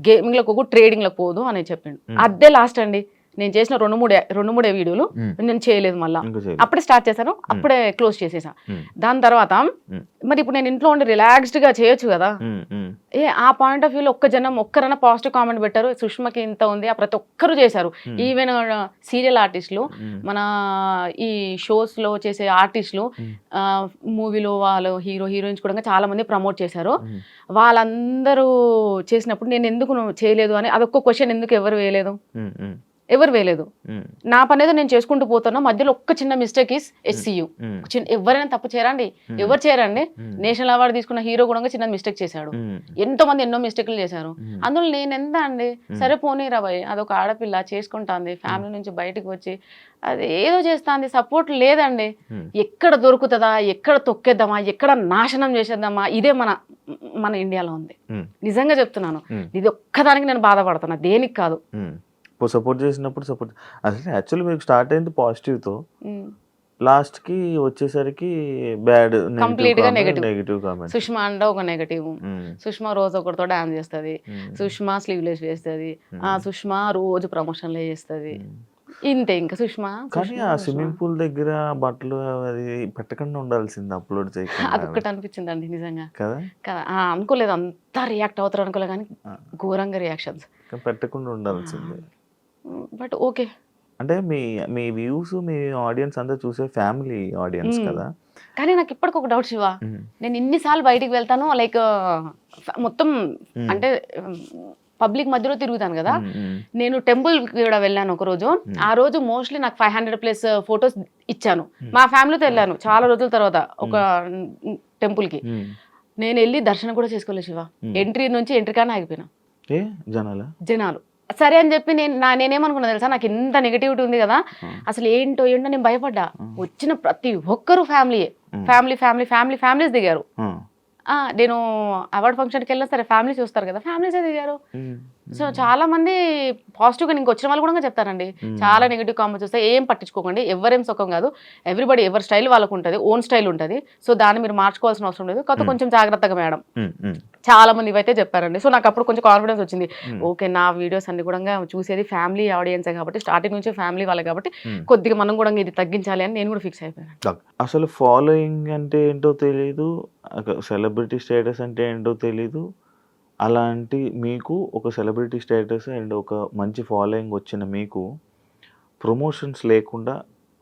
గేమింగ్లకు పోకు, ట్రేడింగ్లకు పోదు అని చెప్పిండు. అదే లాస్ట్ అండి. నేను చేసిన 2-3 వీడియోలు నేను చేయలేదు, మళ్ళీ అప్పుడే స్టార్ట్ చేశాను, అప్పుడే క్లోజ్ చేసేసా. దాని తర్వాత మరి ఇప్పుడు నేను ఇంట్లో ఉండి రిలాక్స్డ్ గా చేయొచ్చు కదా. ఆ పాయింట్ ఆఫ్ వ్యూలో ఒక్కరైనా పాజిటివ్ కామెంట్ పెట్టారు, సుష్మకి ఇంత ఉంది, ప్రతి ఒక్కరు చేశారు. ఈవెన్ సీరియల్ ఆర్టిస్టులు, మన ఈ షోస్ లో చేసే ఆర్టిస్టులు, మూవీలో వాళ్ళు హీరో హీరోయిన్స్ కూడా చాలా మంది ప్రమోట్ చేశారు. వాళ్ళందరూ చేసినప్పుడు నేను ఎందుకు చేయలేదు అని అదొక్క క్వశ్చన్ ఎందుకు ఎవరు వేయలేదు. నా పని ఏదో నేను చేసుకుంటూ పోతున్నా, మధ్యలో ఒక్క చిన్న మిస్టేక్ ఇస్ SCU. ఎవరైనా తప్పు చేయరండి, ఎవరు చేయరండి. నేషనల్ అవార్డు తీసుకున్న హీరో కూడా చిన్న మిస్టేక్ చేశాడు, ఎంతో మంది ఎన్నో మిస్టేక్లు చేశారు. అందులో నేను ఎంత అండి, సరే పోనీరా భయ్, అదొక ఆడపిల్ల చేసుకుంటాంది, ఫ్యామిలీ నుంచి బయటకు వచ్చి అది ఏదో చేస్తాంది, సపోర్ట్ లేదండి. ఎక్కడ దొరుకుతుందా, ఎక్కడ తొక్కేద్దామా, ఎక్కడ నాశనం చేసేద్దామా, ఇదే మన ఇండియాలో ఉంది. నిజంగా చెప్తున్నాను, ఇది ఒక్కదానికి నేను బాధపడుతున్నా, దేనికి కాదు. సపోర్ట్ చేసినప్పుడు అసలు యాక్చువల్లీ మీకు స్టార్ట్ అయింది పాజిటివ్తో, లాస్ట్ కి వచ్చేసరికి బ్యాడ్, కంప్లీట్ గా నెగిటివ్ కామెంట్. సుష్మా అంటే ఒక నెగిటివ్. సుష్మా రోజు ఒకరితో డాన్స్ చేస్తుంది, సుష్మా స్లీవ్లెస్ చేస్తుంది, సుష్మా రోజు ప్రమోషన్లే చేస్తుంది, ఇంతే. ఇంకా సుష్మా కానీ ఆ స్విమ్మింగ్ పూల్ దగ్గర బట్టలు అది పెట్టకుండా ఉండాల్సింది, అప్లోడ్ చేయకుండా. అదొక్కటి అనిపించిందండి నిజంగా కదా. అనుకోలేదు అంతా రియాక్ట్ అవుతారు అనుకోలేదు, కానీ ఘోరంగా రియాక్షన్స్. పెట్టకుండా ఉండాల్సింది. బట్ ఓకే, అంటే మీ వ్యూస్, మీ ఆడియన్స్ అంతా చూసే ఫ్యామిలీ ఆడియన్స్ కదా. కానీ నాకు ఇప్పటికి ఒక డౌట్ శివ, నేను ఇన్నిసార్లు బయటికి వెళ్తాను, లైక్ మొత్తం అంటే పబ్లిక్ మధ్యలో తిరుగుతాను కదా. నేను టెంపుల్ కూడా వెళ్ళాను ఒక రోజు. ఆ రోజు మోస్ట్లీ నాకు 500+ ఫొటోస్ ఇచ్చాను. మా ఫ్యామిలీతో వెళ్ళాను చాలా రోజుల తర్వాత ఒక టెంపుల్ కి. నేను వెళ్ళి దర్శనం కూడా చేసుకోలేదు శివ. ఎంట్రీ కానీ ఆగిపోయినా జనాలు. సరే అని చెప్పి నేనేమనుకున్నా తెలుసా, నాకు ఇంత నెగిటివిటీ ఉంది కదా, అసలు ఏంటో నేను భయపడ్డా. వచ్చిన ప్రతి ఒక్కరు ఫ్యామిలీస్ దిగారు. నేను అవార్డ్ ఫంక్షన్కి వెళ్ళినా సరే ఫ్యామిలీస్ చూస్తారు కదా, ఫ్యామిలీసే దిగారు. సో చాలా మంది పాజిటివ్గా, ఇంక వచ్చిన వాళ్ళు కూడా చెప్తారండి, చాలా నెగిటివ్ కామెంట్స్ వస్తాయి, ఏం పట్టించుకోకండి, ఎవరేం సుఖం కాదు, ఎవ్రీబడి ఎవరి స్టైల్ వాళ్ళకు ఉంటుంది, ఓన్ స్టైల్ ఉంటుంది. సో దాన్ని మీరు మార్చుకోవాల్సిన అవసరం లేదు, కాకపోతే కొంచెం జాగ్రత్తగా మేడం. చాలా మంది ఇవైతే చెప్పారండి. సో నాకు అప్పుడు కొంచెం కాన్ఫిడెన్స్ వచ్చింది. ఓకే, నా వీడియోస్ అన్ని కూడా చూసేది ఫ్యామిలీ ఆడియన్సే కాబట్టి, స్టార్టింగ్ నుంచి ఫ్యామిలీ వాళ్ళే కాబట్టి కొద్దిగా మనం కూడా ఇది తగ్గించాలి అని నేను కూడా ఫిక్స్ అయిపోయాను. అసలు ఫాలోయింగ్ అంటే ఏంటో తెలీదు, సెలబ్రిటీ స్టేటస్ అంటే ఏంటో తెలీదు. అలాంటి మీకు ఒక సెలబ్రిటీ స్టేటస్ అండ్ ఒక మంచి ఫాలోయింగ్ వచ్చిన మీకు ప్రమోషన్స్ లేకుండా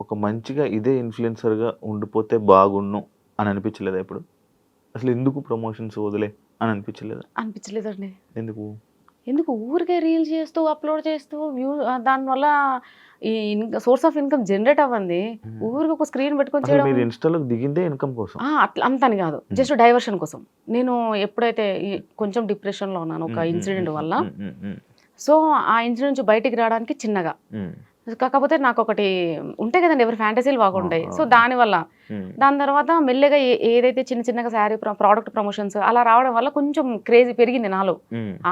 ఒక మంచిగా ఇదే ఇన్ఫ్లుయెన్సర్గా ఉండిపోతే బాగుండు అని అనిపించలేదా ఇప్పుడు? అసలు ఎందుకు ప్రమోషన్స్ వదిలే అని అనిపించలేదండి. ఎందుకు ఊరికే రీల్స్ చేస్తూ అప్లోడ్ చేస్తూ దానివల్ల ఈ సోర్స్ ఆఫ్ ఇన్కమ్ జనరేట్ అవ్వండి. ఊరికి ఒక స్క్రీన్ పెట్టుకొని చేయడం, ఇన్స్టాలోకి దిగిందే ఇన్కమ్ కోసం, అట్లా అంతని కాదు, జస్ట్ డైవర్షన్ కోసం. నేను ఎప్పుడైతే కొంచెం డిప్రెషన్లో ఉన్నాను ఒక ఇన్సిడెంట్ వల్ల, సో ఆ ఇన్సిడెంట్ నుంచి బయటికి రావడానికి చిన్నగా, కాకపోతే నాకు ఒకటి ఉంటాయి కదండి, ఎవరి ఫ్యాంటసీలు బాగుంటాయి. సో దాని తర్వాత మెల్లగా ఏదైతే చిన్నగా శారీ ప్రోడక్ట్ ప్రమోషన్స్ అలా రావడం వల్ల కొంచెం క్రేజీ పెరిగింది నాలో.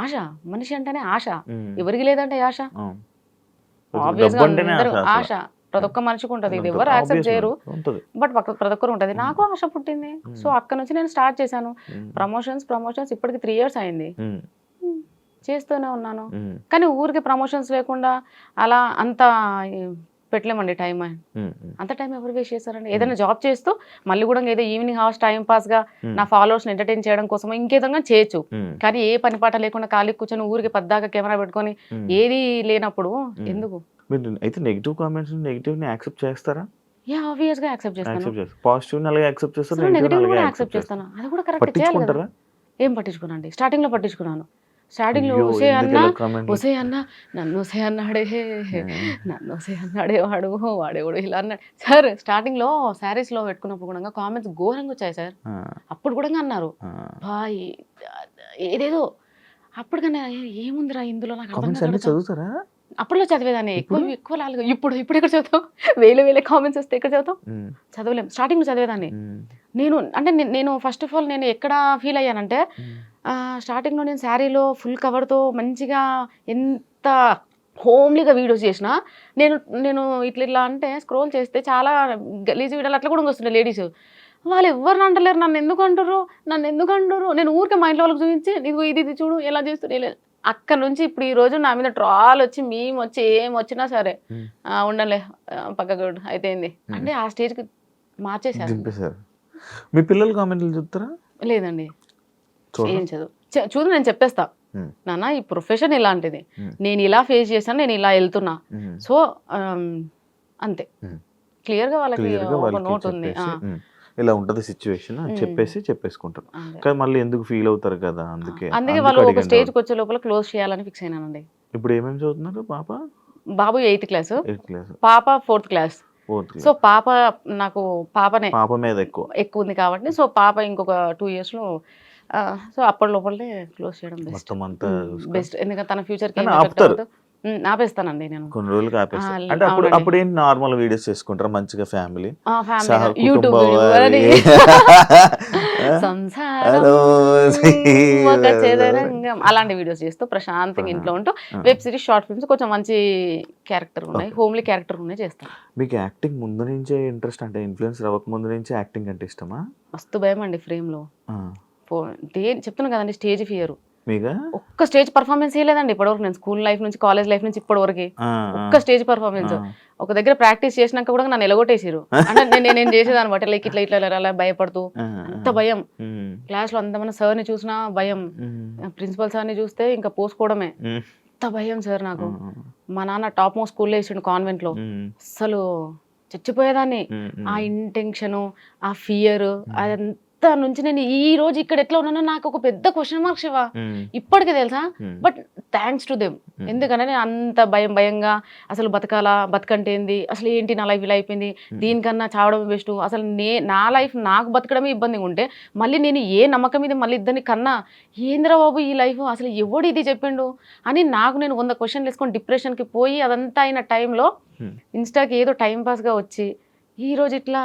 ఆశ, మనిషి అంటేనే ఆశ, ఎవరికి లేదంటే ఆశ, ఆబ్వియస్గా అందరూ ఆశ ప్రతి ఒక్క మనిషికి ఉంటుంది, ఇది ఎవరు యాక్సెప్ట్ చేయరు, బట్ ప్రతి ఒక్కరు ఉంటుంది. నాకు ఆశ పుట్టింది. సో అక్కడ నుంచి నేను స్టార్ట్ చేశాను ప్రమోషన్స్. ఇప్పటికి 3 years అయింది. చేస్తూనే ఉన్నాను. ఉమ్, కానీ ఊరికి ప్రమోషన్స్ లేకుండా అలా అంత పెట్టలేమండి టైం. ఉమ్, ఉమ్, అంత టైం ఎవరు వేస్ట్ చేస్తారండి? ఏదైనా జాబ్ చేస్తూ మళ్ళీ కూడా ఏదో ఈవినింగ్ అవర్స్ టైం పాస్గా నా ఫాలోవర్స్ని ఎంటర్టైన్ చేయడం కోసం ఇంకేదంగా చేయొచ్చు. ఉమ్, కానీ ఏ పని పాట లేకుండా ఖాళీ కూర్చొని ఊరికి పద్దాక కెమెరా పెట్టుకొని ఉమ్. ఏది లేనప్పుడు ఎందుకు? మీరు అయితే నెగిటివ్ కామెంట్స్ నెగిటివ్ని యాక్సెప్ట్ చేస్తారా? ఆబ్వియస్గా యాక్సెప్ట్ చేస్తాను. యాక్సెప్ట్ చేస్తారు. పాజిటివ్ని అలాగే యాక్సెప్ట్ చేస్తారు, నెగిటివ్ నెగిటివ్ని అలాగే కూడా యాక్సెప్ట్ యాక్సెప్ట్ చేస్తారు. చేస్తాను. అది కూడా కరెక్ట్ చేయాలి కదా. పట్టించుకుంటారా? ఏం పట్టించుకోనండి. స్టార్టింగ్లో పట్టించుకున్నాను. స్టార్టింగ్లో అయ్యో ఒసే ఎందుకు అన్న ఇలా కామెంట్లు? ఒసే అన్న నన్ను ఒసే అన్నాడే నన్ను ఒసే అన్నాడే వాడేవాడు ఇలా అన్నాడు సార్. స్టార్టింగ్లో శారీస్లో పెట్టుకున్నప్పుడు కూడా కామెంట్స్ ఘోరంగా వచ్చాయి సార్. అప్పుడు కూడా అన్నారు బాయ్ ఏదేదో. అప్పుడు కానీ ఏముందిరా ఇందులో నాకు అర్థం కామెంట్స్ అన్ని కాదు. చదువుతారా? అప్పట్లో చదివేదాన్ని ఎక్కువ లాగా. ఇప్పుడు ఎక్కడ చదువుతాం? వేలే కామెంట్స్ వస్తే ఎక్కడ చదువుతాం? ఉమ్, చదవలేం. స్టార్టింగ్లో చదివేదాన్ని ఉమ్, నేను. అంటే నేను ఫస్ట్ ఆఫ్ ఆల్ నేను ఎక్కడ ఫీల్ అయ్యానంటే ఉమ్, స్టార్టింగ్లో నేను శారీలో ఫుల్ కవర్తో మంచిగా ఎంత హోమ్లీగా వీడియోస్ చేసిన నేను ఇట్లా అంటే స్క్రోల్ చేస్తే చాలా గలీజ్ వీడియోలు అట్లా కూడా వస్తుండే లేడీస్. వాళ్ళు ఎవరిని అంటలేరు, నన్ను ఎందుకు అంటారు. నేను ఊరికే మా ఇంట్లో వాళ్ళకి చూపించి నీకు ఇది చూడు ఎలా చేస్తున్నా. అక్కడ నుంచి ఇప్పుడు ఈ రోజు నా మీద ట్రాల్ వచ్చి మేము వచ్చి ఏం వచ్చినా సరే ఉమ్. ఉండలే పక్కకు అయితేంది అంటే ఆ స్టేజ్కి మార్చేశారు. దింపేశారు. మీ పిల్లలు కామెంట్లు చెప్తారా? లేదండి చూడరా? ఏం చూడు నేను చెప్పేస్తా ఉమ్, నాన్న ఈ ప్రొఫెషన్ ఇలాంటిది, ఉమ్, నేను ఇలా ఫేస్ చేశాను, నేను ఇలా వెళ్తున్నా. ఉమ్, సో అంతే ఉమ్. క్లియర్గా వాళ్ళకి క్లియర్గా ఒక వాళ్ళకి నోట్ ఉంది. చెప్పేసి, ఇలా ఉంటుంది సిచ్యువేషన్ అని చెప్పేసుకుంటారు. అంతే. కానీ మళ్ళీ ఎందుకు ఫీల్ అవుతారు కదా, అందుకే అందుకే వాళ్ళు ఒక స్టేజ్కి వచ్చే లోపల క్లోజ్ చేయాలని ఫిక్స్ అయినానండి. ఇప్పుడు ఏమేమి చదువుతున్నారు పాప? బాబు 8th క్లాస్, 8th క్లాస్, పాప 4th class. 4th so class. నాకు పాపనే పాప మీద ఎక్కువ. ఎక్కువ ఉంది కాబట్టి సో పాప ఇంకొక 2 yearsలో సో అప్పటి లోపలే క్లోజ్ చేయడం మొత్తం అంతా బెస్ట్. ఎందుకంటే తన ఫ్యూచర్కి కానీ ఆపుతారు. ఆపేస్తానండి నేను. కొన్ని రోజులకి ఆపేస్తారు. ఆ, అంటే అవునండి. అప్పుడు ఏంటి నార్మల్ వీడియోస్ చేసుకుంటారు మంచిగా ఫ్యామిలీ యూట్యూబ్ కుటుంబం సంసారం ఒక చదరంగం అలాంటి వీడియోస్ చేస్తూ ప్రశాంతంగా ఇంట్లో ఉంటూ వెబ్ సిరీస్ షార్ట్ ఫిల్మ్స్ కొంచెం మంచి క్యారెక్టర్ ఉన్నాయి, హోమ్లీ క్యారెక్టర్ ఉన్నాయి చేస్తాను. మీకు యాక్టింగ్ ముందు నుంచే ఇంట్రెస్ట్, అంటే ఇన్ఫ్లుయెన్స్ అవ్వక ముందు నుంచే యాక్టింగ్ అంటే ఇష్టమా? మస్తు భయం అండి ఫ్రేమ్లో. చెప్తున్నాను కదండి స్టేజ్ ఫియర్. మీగా ఒక్క స్టేజ్ పర్ఫార్మెన్స్ చేయలేదండి ఇప్పటివరకు. నేను స్కూల్ లైఫ్ నుంచి కాలేజ్ లైఫ్ నుంచి ఇప్పటివరకు ఒక్క స్టేజ్ పర్ఫార్మెన్స్. ఒక దగ్గర ప్రాక్టీస్ చేసినాక కూడా నన్ను ఎలగొట్టేసారు. అంటే నేను చేసేదాన్ని బట్టి లైక్ ఇట్లా అలా భయపడుతూ అంత భయం. క్లాస్లో అంతమంది సార్ని చూసినా భయం, ప్రిన్సిపల్ సార్ని చూస్తే ఇంకా పోసుకోవడమే. అంత భయం సార్ నాకు. మా నాన్న టాప్ మోస్ట్ స్కూల్లో వేసిండు కాన్వెంట్లో. అసలు చచ్చిపోయేదాన్ని. ఆ ఇంటెన్షను, ఆ ఫియర్, అదంతా నుంచి నేను ఈ రోజు ఇక్కడ ఎట్లా ఉన్నానో నాకు ఒక పెద్ద క్వశ్చన్ మార్క్ శివ ఇప్పటికే తెలుసా. But thanks to them. ఎందుకంటే నేను అంత భయంగా అసలు బతకంటే ఏంది, అసలు ఏంటి నా లైఫ్ ఇలా అయిపోయింది, దీనికన్నా చావడం బెస్ట్, అసలు నా లైఫ్ నాకు బతకడమే ఇబ్బందిగా ఉంటే మళ్ళీ నేను ఏ నమ్మకం మీద మళ్ళీ ఇద్దరిని కన్నా ఏంద్రా బాబు ఈ లైఫ్, అసలు ఎవడు ఇది చెప్పిండు అని నాకు నేను 100 క్వశ్చన్లు వేసుకొని డిప్రెషన్కి పోయి అదంతా అయిన టైంలో ఇన్స్టాకి ఏదో టైంపాస్గా వచ్చి ఈ రోజు ఇట్లా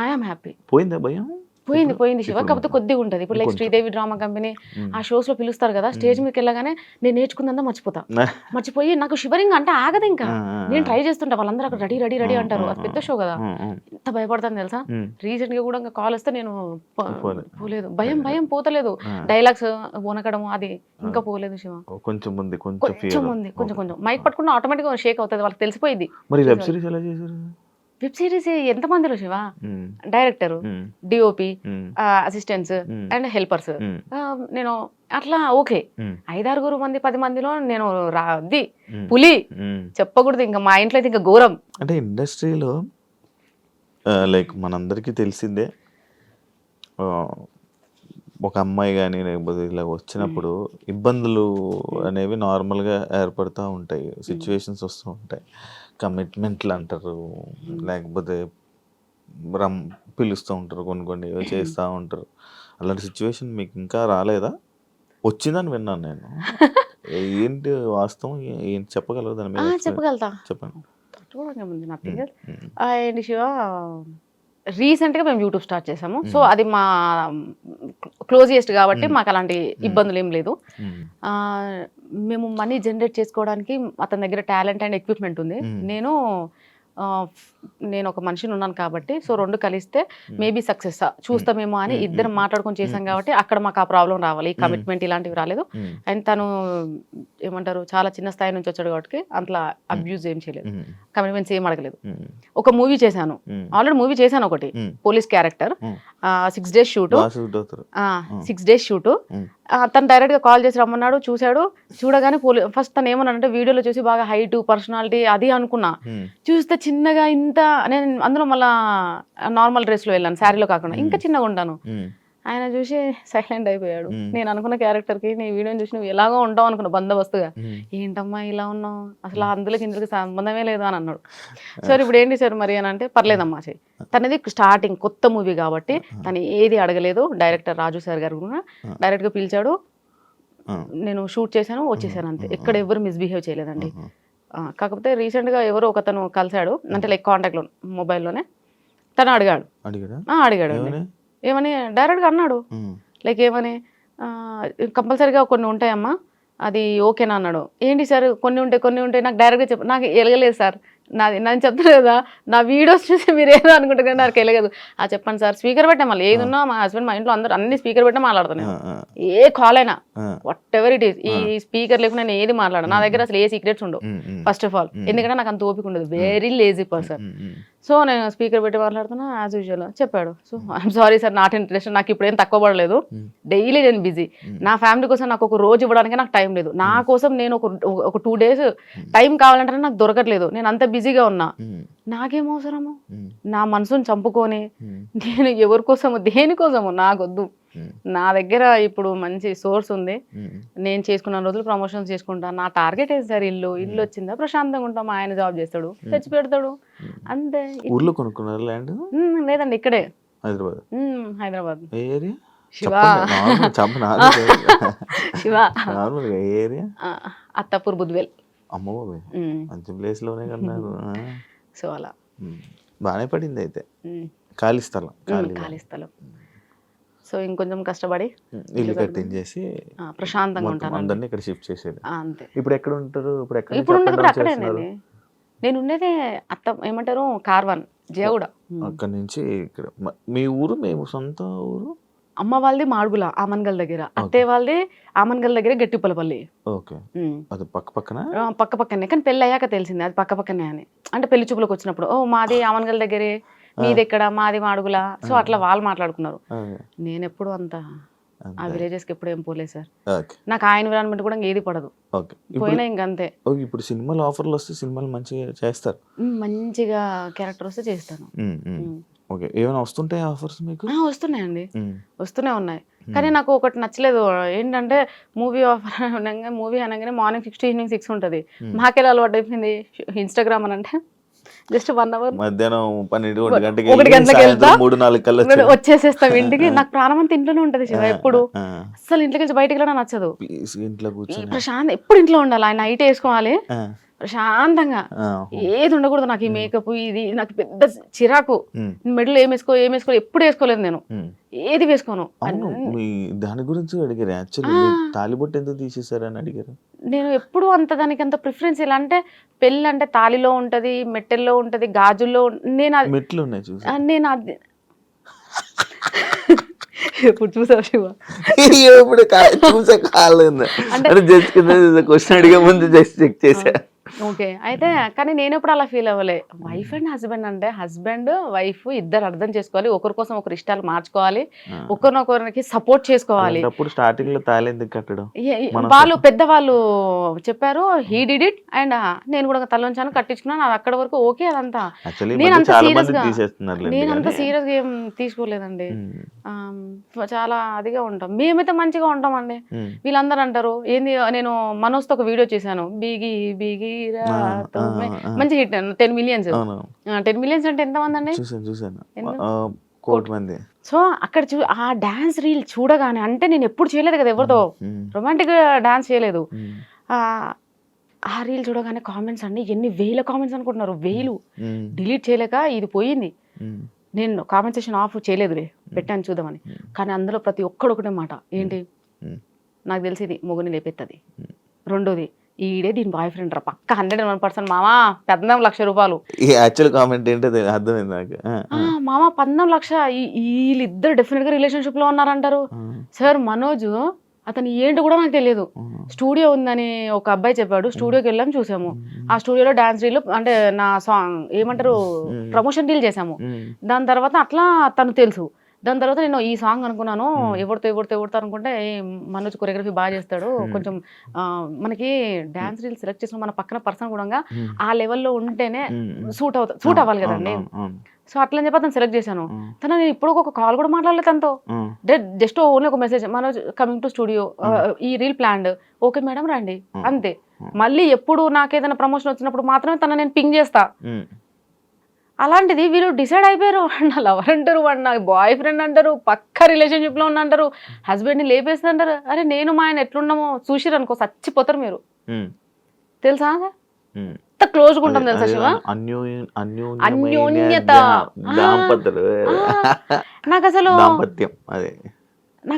ఐఎమ్ హ్యాపీ. పోయిందా భయం? పోయింది శివ. కాకపోతే కొద్దిగా ఉంటుంది. ఇప్పుడు లైక్ శ్రీదేవి డ్రామా కంపెనీ ఆ షోస్లో పిలుస్తారు కదా, స్టేజ్ మీదకి వెళ్ళగానే నేను నేర్చుకుందా మర్చిపోయి నాకు షివరింగ్ అంటే ఆగదు. ఇంకా నేను ట్రై చేస్తుంటా, వాళ్ళందరూ అక్కడ రెడీ అంటారు. అది పెద్ద షో కదా, ఎంత భయపడతాను తెలుసా. రీసెంట్ గా కూడా ఇంకా కాల్ వస్తే నేను పోలేదు. భయం పోతలేదు. డైలాగ్స్ వనకడం అది ఇంకా పోలేదు శివ. కొంచెం మైక్ పట్టుకున్న ఆటోమేటిక్ గా షేక్ అవుతుంది, వాళ్ళకి తెలిసిపోయింది. వెబ్ సిరీస్ ఎంత మందిలో Shiva, director, DOP, assistants and helpers. నేను అట్లా ఓకే 5-6 మంది 10 మందిలో నేను పులి చెప్పకూడదు. ఇంకా మా ఇంట్లో అయితే ఇంకా ఘోరం. అంటే ఇండస్ట్రీలో లైక్ మనందరికీ తెలిసిందే, ఒక అమ్మాయి కానీ లేకపోతే ఇలా వచ్చినప్పుడు ఇబ్బందులు అనేవి నార్మల్గా ఏర్పడుతూ ఉంటాయి, సిచ్యువేషన్స్ వస్తూ ఉంటాయి. కమిట్మెంట్లు అంటారు, లేకపోతే పిలుస్తూ ఉంటారు, కొన్ని చేస్తూ ఉంటారు. అలాంటి సిచ్యువేషన్ మీకు ఇంకా రాలేదా? వచ్చిందని విన్నాను నేను. ఏంటి వాస్తవం, ఏంటి చెప్పగలరు దాని మీద? చెప్పగలుగుతా, చెప్పండి. అండ్ శివ రీసెంట్గా మేము యూట్యూబ్ స్టార్ట్ చేసాము. సో అది మా క్లోజియెస్ట్ కాబట్టి మాకు అలాంటి ఇబ్బందులు ఏం లేదు. మేము మనీ జనరేట్ చేసుకోవడానికి అతని దగ్గర టాలెంట్ అండ్ ఎక్విప్మెంట్ ఉంది. నేను నేను ఒక మనిషిని ఉన్నాను కాబట్టి సో 2 కలిస్తే మేబీ సక్సెస్ చూస్తామేమో అని ఇద్దరు మాట్లాడుకొని చేశాం కాబట్టి అక్కడ మాకు ఆ ప్రాబ్లం రావాలి, ఈ కమిట్మెంట్ ఇలాంటివి రాలేదు. అండ్ తను ఏమంటారు చాలా చిన్న స్థాయి నుంచి వచ్చాడు కాబట్టి అట్లా అబ్యూజ్ ఏం చేయలేదు, కమిట్మెంట్స్ ఏం అడగలేదు. ఒక మూవీ చేశాను, ఆల్రెడీ మూవీ చేశాను ఒకటి, police character, 6 days shoot, 6 days shoot. తను డైరెక్ట్ గా కాల్ చేసి రమ్మన్నాడు, చూశాడు. చూడగానే ఫస్ట్ తను ఏమన్నాడంటే వీడియోలో చూసి బాగా హైట్ పర్సనాలిటీ అది అనుకున్నా, చూస్తే చిన్నగా ఇంత, నేను అందులో మళ్ళా నార్మల్ డ్రెస్ లో వెళ్ళాను, శారీలో కాకుండా ఇంకా చిన్నగా ఉంటాను. ఆయన చూసి సైలెంట్ అయిపోయాడు. నేను అనుకున్న క్యారెక్టర్ కి నీ వీడియోని చూసి నువ్వు ఎలాగో ఉంటావు అనుకున్నా బందోబస్తుగా, ఏంటమ్మా ఇలా ఉన్నావు, అసలు అందులోకి ఇందులోకి సంబంధమే లేదు అని అన్నాడు. సార్ ఇప్పుడు ఏంటి సార్ మరి అని అంటే, పర్లేదమ్మా చెయ్యి. తనది స్టార్టింగ్ కొత్త మూవీ కాబట్టి తను ఏది అడగలేదు. డైరెక్టర్ రాజు సార్ గారు కూడా డైరెక్ట్ గా పిలిచాడు, నేను షూట్ చేశాను, వచ్చేసాను అంతే. ఎక్కడ ఎవరు మిస్బిహేవ్ చేయలేదండి. కాకపోతే రీసెంట్ గా ఎవరో ఒకతను కలిశాడు, అంటే లైక్ కాంటాక్ట్ లో మొబైల్లోనే. తను అడిగాడు ఏమని, డైరెక్ట్గా అన్నాడు లైక్ ఏమని, కంపల్సరీగా కొన్ని ఉంటాయమ్మా అది ఓకేనా అన్నాడు. ఏంటి సార్ కొన్ని ఉంటాయి నాకు డైరెక్ట్గా చెప్పు, నాకు ఎలగలేదు సార్, నేను చెప్తాను కదా నా వీడియోస్ చూసి మీరు ఏదో అనుకుంటారు కానీ నాకు వెళ్ళగదు. చెప్పండి సార్, స్పీకర్ పెట్టా, మళ్ళీ ఏది ఉన్నా మా హస్బెండ్ మా ఇంట్లో అందరూ అన్ని స్పీకర్ పెట్టా మాట్లాడుతున్నాను, ఏ కాల్ అయినా వాట్ ఎవర్ ఇట్ ఈస్. ఈ స్పీకర్ లేకుండా నేను ఏది మాట్లాడను, నా దగ్గర అసలు ఏ సీక్రెట్స్ ఉండవు ఫస్ట్ ఆఫ్ ఆల్, ఎందుకంటే నాకు అంత ఓపిక ఉండదు, వెరీ లేజీ పర్సన్. సో నేను స్పీకర్ పెట్టి మాట్లాడుతున్నా యాజ్ యూజువల్. చెప్పాడు, so I'm sorry sir, not interest, నాకు ఇప్పుడు ఏం తక్కువ పడలేదు, డైలీ నేను బిజీ, నా ఫ్యామిలీ కోసం నాకు ఒక రోజు ఇవ్వడానికి నాకు టైం లేదు, నా కోసం నేను ఒక 2 days టైం కావాలంటే నాకు దొరకట్లేదు, నేను అంత బిజీగా ఉన్నా, నాకేం అవసరము నా మనసుని చంపుకొని నేను ఎవరి కోసము దేనికోసము నాకొద్దు. నా దగ్గర ఇప్పుడు మంచి సోర్స్ ఉంది, నేను చేసుకున్న రోజులు ప్రమోషన్స్ చేసుకుంటాను, నా టార్గెట్ ఏంటి సార్, ఇల్లు వచ్చిందా ప్రశాంతంగా ఉంటాం, ఆయన జాబ్ చేస్తాడు తెచ్చి పెడతాడు అంతే. ఊర్లో కొనుక్కున్నారు ల్యాండ్? లేదండి ఇక్కడే హైదరాబాద్. శివ ఏరియా? అత్తాపూర్ బుద్వేల్. అమ్మో మంచి ప్లేస్ లోనే కన్నారు. సో అలా బాగానే పడింది అయితే. ఖాళీ స్థలం. సో ఇంకొంచెం కష్టపడి ఇల్లు కట్టించేసి ప్రశాంతంగా ఉంటాను, అందరినీ ఇక్కడ షిఫ్ట్ చేసేది అంతే. ఇప్పుడు ఎక్కడ ఉంటారు? ఇప్పుడు ఉండేది కూడా అక్కడేనండి, నేను ఉండేది ఏమంటారు కార్వాన్ జయగూడ. అక్కడ నుంచి ఇక్కడ మీ ఊరు? మేము సొంత ఊరు. అమ్మ వాళ్ళది మాడుగుల ఆమన్గల్ దగ్గర, అత్తయ్య వాళ్ళది ఆమన్గల్ దగ్గర గట్టిపల్లపల్లి. ఓకే, అది పక్క పక్కనే, కానీ పెళ్ళి అయ్యాక తెలిసింది అది పక్క పక్కనే అని. అంటే పెళ్లి చూపులకు వచ్చినప్పుడు ఓ మాది ఆమన్గల్ దగ్గరే, మీది ఎక్కడ, మాది మాడుగుల. సో అట్లా వాళ్ళు మాట్లాడుకున్నారు. నేను ఎప్పుడు అంత ఆ విలేజెస్ కి ఎప్పుడు ఏం పోలేదు సార్, నాకు ఆ ఎన్విరాన్మెంట్ కూడా ఏది పడదు, పోయినా ఇంకంతే. ఇప్పుడు సినిమాలు ఆఫర్లు వస్తే సినిమాలు మంచిగా చేస్తారు, మంచిగా క్యారెక్టర్ వస్తే చేస్తాను. ఓకే, ఏమైనా వస్తుంటాయి ఆఫర్స్ మీకు? వస్తున్నాయండి, వస్తూనే ఉన్నాయి. కానీ నాకు ఒకటి నచ్చలేదు ఏంటంటే, మూవీ ఆఫర్ అనగా మూవీ అనగానే మార్నింగ్ 6 to evening 6 ఉంటుంది. మాకెలా అలవాటు అయిపోయింది ఇన్స్టాగ్రామ్ అని అంటే జస్ట్ 1 hour మధ్యాహ్నం 1 గంటకి వెళ్తా 3-4 కల్లా వచ్చేసేస్తాం ఇంటికి. నాకు ప్రాణం అంతా ఇంట్లోనే ఉంటది శివ, ఎప్పుడు అసలు ఇంట్లోకి నుంచి బయటకి వెళ్ళడం నచ్చదు. ప్రశాంత్ ఎప్పుడు ఇంట్లో ఉండాలి, ఆయన నైట్ వేసుకోవాలి ప్రశాంతంగా, ఏది ఉండకూడదు. నాకు ఈ మేకప్ ఇది నాకు పెద్ద చిరాకు. మెడలు ఏం వేసుకో ఎప్పుడు వేసుకోలేదు నేను, ఏది వేసుకోను. దాని గురించి అడిగారు యాక్చువల్లీ, తాలిబొట్టు ఎందుకు తీసేశారని అడిగారు. నేను ఎప్పుడు అంత దానికి అంత ప్రిఫరెన్స్ ఇలా అంటే, పెళ్ళి అంటే తాలిలో ఉంటది, మెట్టెల్లో ఉంటది, గాజుల్లో. నేను మెట్లు ఉన్నాయి చూసి నేను అది ఎప్పుడు చూసావు శివ? ఇప్పుడు చూసా కాలేదు అంటే జస్ట్ క్వశ్చన్ అడిగే ముందు జస్ట్ చెక్ చేసా. ఓకే, అయితే కానీ నేను ఎప్పుడు అలా ఫీల్ అవ్వలే. వైఫ్ అండ్ హస్బెండ్ అంటే హస్బెండ్ వైఫ్ ఇద్దరు అర్థం చేసుకోవాలి, ఒకరి కోసం ఒకరు ఇష్టాలు మార్చుకోవాలి, ఒకరినొకరికి సపోర్ట్ చేసుకోవాలి. స్టార్టింగ్ లో తాళి ఎందుకు కట్టడం? వాళ్ళు పెద్దవాళ్ళు చెప్పారు, హీ డిడ్ ఇట్, అండ్ నేను కూడా తలొంచాను కట్టించుకున్నాను, అది అక్కడ వరకు ఓకే. అదంతా నేను అంత సీరియస్ గా ఏం తీసుకోలేదండి, చాలా అదిగా ఉంటాం. మేమైతే మంచిగా ఉంటామండి. వీళ్ళందరూ అంటారు ఏంది, నేను మనోజ్తో ఒక వీడియో చేశాను, బీగి బీగి మంచి హిట్, 10 millions. 10 millions అంటే ఎంత మంది అండి? సో అక్కడ ఆ డాన్స్ రీల్ చూడగానే, అంటే నేను ఎప్పుడు చేయలేదు కదా ఎవరితో రొమాంటిక్ డాన్స్ చేయలేదు, ఆ రీల్ చూడగానే కామెంట్స్ అండి ఎన్ని వేల కామెంట్స్ అనుకుంటున్నారు, వేలు. డిలీట్ చేయలేక ఇది పోయింది. నేను కామెంట్ సెక్షన్ ఆఫ్ చేయలేదులే, పెట్టాను చూద్దామని. కానీ అందులో ప్రతి ఒక్కడు ఒకటే మాట, ఏంటి నాకు తెలిసి ఇది మొగుని లేపెత్తది, రెండోది ఈడే దీని బాయ్ ఫ్రెండ్ రా పక్క 101% మామా 19 లక్ష రూపాయలు. ఈ యాక్చువల్ కామెంట్ ఏంటో అర్థమైంది నాకు. మామా 19 లక్ష వీళ్ళిద్దరు డెఫినెట్ గా రిలేషన్షిప్ లో ఉన్నారంటారు. సార్ మనోజ్ అతను ఏంటో కూడా నాకు తెలియదు. స్టూడియో ఉందని ఒక అబ్బాయి చెప్పాడు, స్టూడియోకి వెళ్ళాం చూసాము. ఆ స్టూడియోలో డాన్స్ రీల్ అంటే నా సాంగ్ ఏమంటారు ప్రమోషన్ రీల్ చేసాము. దాని తర్వాత అట్లా తను తెలుసు. దాని తర్వాత నేను ఈ సాంగ్ అనుకున్నాను, ఎవరితో అనుకుంటే మనోజ్ కొరియోగ్రఫీ బాగా చేస్తాడు, కొంచెం మనకి డాన్స్ రీల్ సెలెక్ట్ చేసిన మన పక్కన పర్సన్ కూడా ఆ లెవెల్లో ఉంటేనే సూట్ అవ్వాలి కదండి. సో అట్లా అని చెప్పి అతను సెలెక్ట్ చేశాను. తను నేను ఇప్పుడు ఒక కాల్ కూడా మాట్లాడలేదు తనతో. జస్ట్ ఓన్లీ ఒక message, Manoj coming to studio, ఈ రీల్ ప్లాన్డ్, ఓకే మేడం రండి అంతే. మళ్ళీ ఎప్పుడు నాకేదైనా ప్రమోషన్ వచ్చినప్పుడు మాత్రమే తన నేను పింగ్ చేస్తా. అలాంటిది వీళ్ళు డిసైడ్ అయిపోయారు, నా లవర్ అంటారు, వాడు నా బాయ్ ఫ్రెండ్ అంటారు, పక్క రిలేషన్షిప్ లో ఉన్నా, హస్బెండ్ ని లేపేస్తుంది అంటారు. అరే నేను మా ఆయన ఎట్లున్నామో చూసిరు అనుకో చచ్చిపోతారు మీరు. తెలుసా ఎంత క్లోజ్ గా ఉంటాం తెలుసా శివ, అన్యోన్యత. నాకు